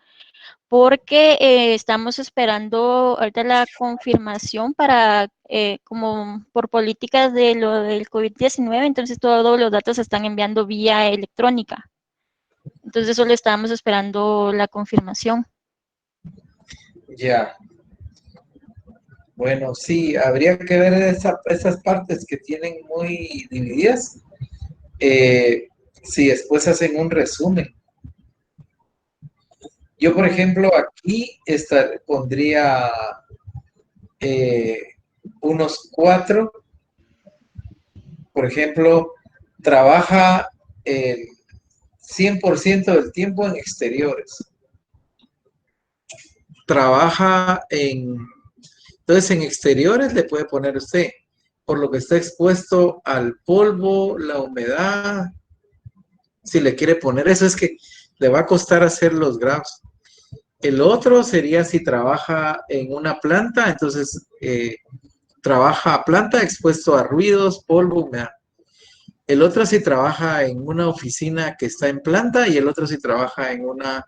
porque estamos esperando ahorita la confirmación para, como por políticas de lo del COVID-19, entonces todos los datos se están enviando vía electrónica. Entonces solo estábamos esperando la confirmación. Ya. Bueno, sí, habría que ver esas partes que tienen muy divididas. Si después hacen un resumen. Yo, por ejemplo, aquí pondría unos 4. Por ejemplo, trabaja el 100% del tiempo en exteriores. Entonces en exteriores le puede poner usted, por lo que está expuesto al polvo, la humedad, si le quiere poner eso, es que le va a costar hacer los grados. El otro sería si trabaja en una planta, entonces trabaja a planta expuesto a ruidos, polvo, humedad. El otro si trabaja en una oficina que está en planta y el otro si trabaja en una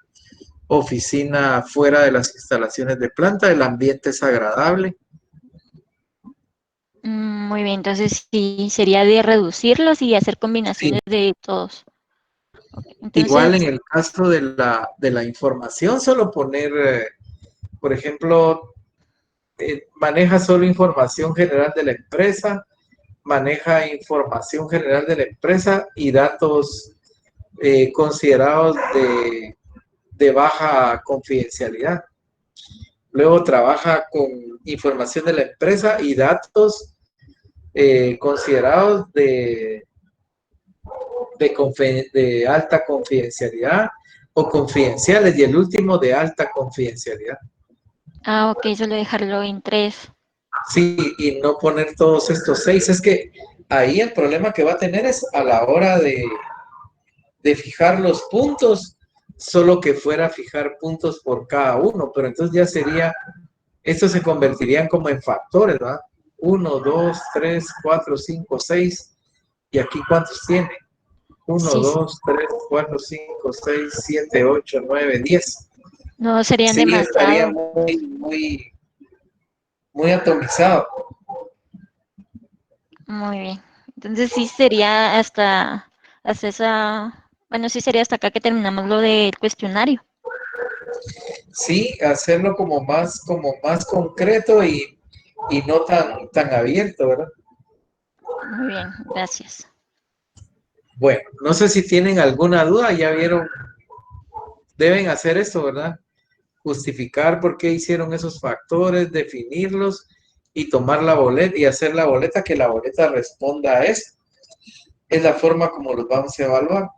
oficina fuera de las instalaciones de planta, el ambiente es agradable. Muy bien, entonces sí, sería de reducirlos y hacer Sí. combinaciones de todos. Igual Entonces, en el caso de la información, solo poner, por ejemplo, maneja solo información general de la empresa, maneja información general de la empresa y datos considerados de baja confidencialidad. Luego trabaja con información de la empresa y datos considerados de alta confidencialidad o confidenciales y el último de alta confidencialidad. ok, solo dejarlo en 3. Sí, y no poner todos estos 6. Es que ahí el problema que va a tener es a la hora de fijar los puntos, solo que fuera a fijar puntos por cada uno, pero entonces ya sería, estos se convertirían como en factores, ¿verdad? 1, 2, 3, 4, 5, 6. ¿Y aquí cuántos tiene? 1, Sí, 2, 3, 4, 5, 6, 7, 8, 9, 10. no serían Sí, estaría demasiado. muy atomizado. Muy bien. Entonces sí sería hasta esa, bueno, sí sería hasta acá que terminamos lo del cuestionario. Sí, hacerlo como más concreto y no tan abierto, ¿verdad? Muy bien, gracias. Bueno, no sé si tienen alguna duda, ya vieron, deben hacer esto, ¿verdad? Justificar por qué hicieron esos factores, definirlos y tomar la boleta y hacer la boleta, que la boleta responda a eso. Es la forma como los vamos a evaluar.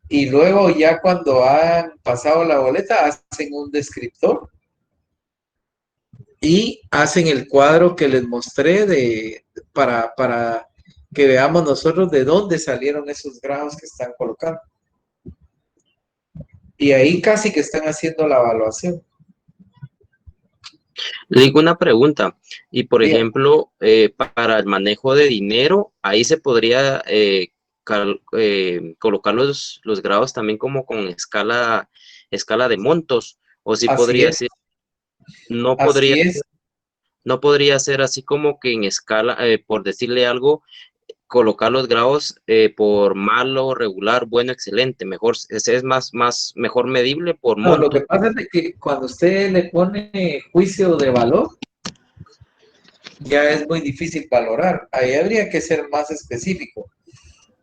Y luego ya cuando han pasado la boleta, hacen un descriptor y hacen el cuadro que les mostré para que veamos nosotros de dónde salieron esos grados que están colocando. Y ahí casi que están haciendo la evaluación. Le digo una pregunta, y por Bien. ejemplo, para el manejo de dinero, ahí se podría colocar los grados también como con escala de montos, o si Así podría es, ser, no podría, así es. no podría ser así como que en escala, por decirle algo, colocar los grados por malo, regular, bueno, excelente, mejor, ese es mejor medible por No, lo monto. que pasa es de que cuando usted le pone juicio de valor, ya es muy difícil valorar. Ahí habría que ser más específico.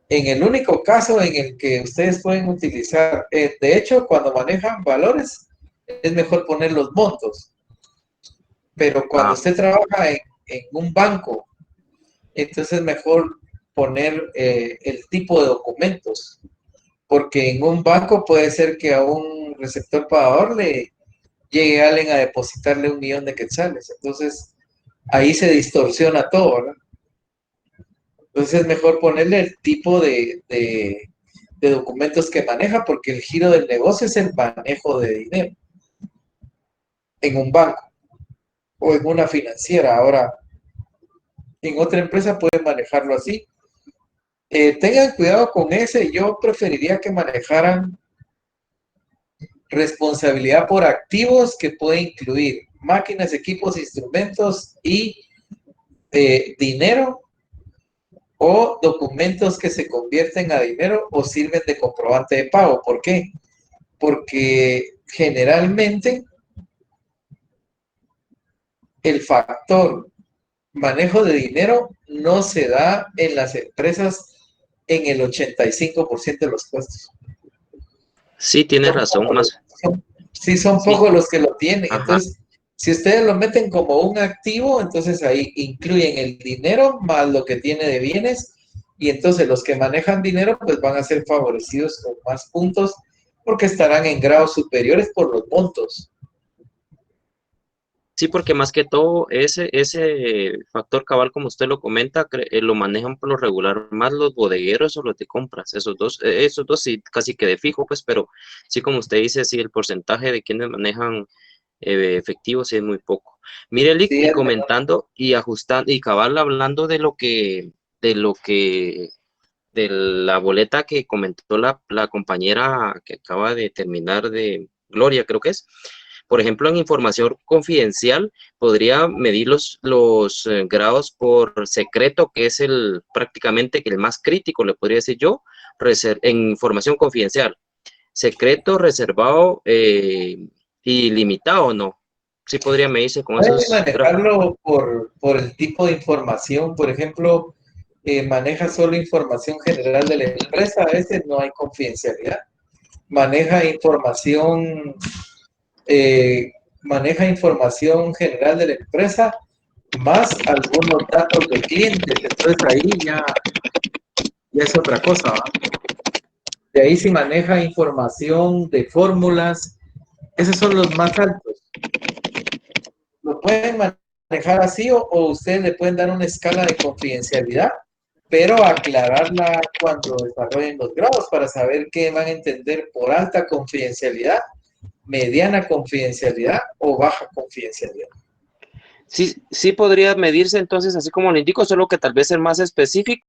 En el único caso en el que ustedes pueden utilizar, de hecho, cuando manejan valores, es mejor poner los montos. Pero cuando Ah, usted trabaja en un banco, entonces es mejor poner el tipo de documentos. Porque en un banco puede ser que a un receptor pagador le llegue alguien a depositarle 1,000,000 de quetzales. Entonces, ahí se distorsiona todo, ¿verdad? Entonces es mejor ponerle el tipo de documentos que maneja, porque el giro del negocio es el manejo de dinero en un banco o en una financiera. Ahora, en otra empresa pueden manejarlo así. Tengan cuidado con ese. Yo preferiría que manejaran responsabilidad por activos, que puede incluir máquinas, equipos, instrumentos y dinero, o documentos que se convierten a dinero o sirven de comprobante de pago. ¿Por qué? Porque generalmente el factor manejo de dinero no se da en las empresas en el 85% de los puestos. sí, tienes Son razón, pocos sí, son sí, pocos los que lo tienen. ajá. Entonces, si ustedes lo meten como un activo, entonces ahí incluyen el dinero más lo que tiene de bienes, y entonces los que manejan dinero pues van a ser favorecidos con más puntos porque estarán en grados superiores por los montos. Sí, porque más que todo ese factor cabal, como usted lo comenta, lo manejan por lo regular más los bodegueros o los de compras. Esos dos sí, casi que de fijo, pues, pero sí, como usted dice, sí, el porcentaje de quienes manejan efectivo sí es muy poco. Mire, Lick, Sí, y es menor. comentando y ajustando y cabal hablando de la boleta que comentó la compañera que acaba de terminar de Gloria, creo que es. Por ejemplo, en información confidencial, podría medir los grados por secreto, que es prácticamente el más crítico, le podría decir yo, en información confidencial. Secreto, reservado y limitado, ¿no? Sí podría medirse con Pueden esos grados. manejarlo por el tipo de información. Por ejemplo, maneja solo información general de la empresa, a veces no hay confidencialidad. Maneja información, maneja información general de la empresa más algunos datos de clientes. Entonces ahí ya es otra cosa, ¿va? De ahí si maneja información de fórmulas, esos son los más altos. Lo pueden manejar así o ustedes le pueden dar una escala de confidencialidad, pero aclararla cuando desarrollen los grados para saber qué van a entender por alta confidencialidad, mediana confidencialidad o baja confidencialidad. Sí, sí podría medirse entonces, así como lo indico, solo que tal vez ser más específico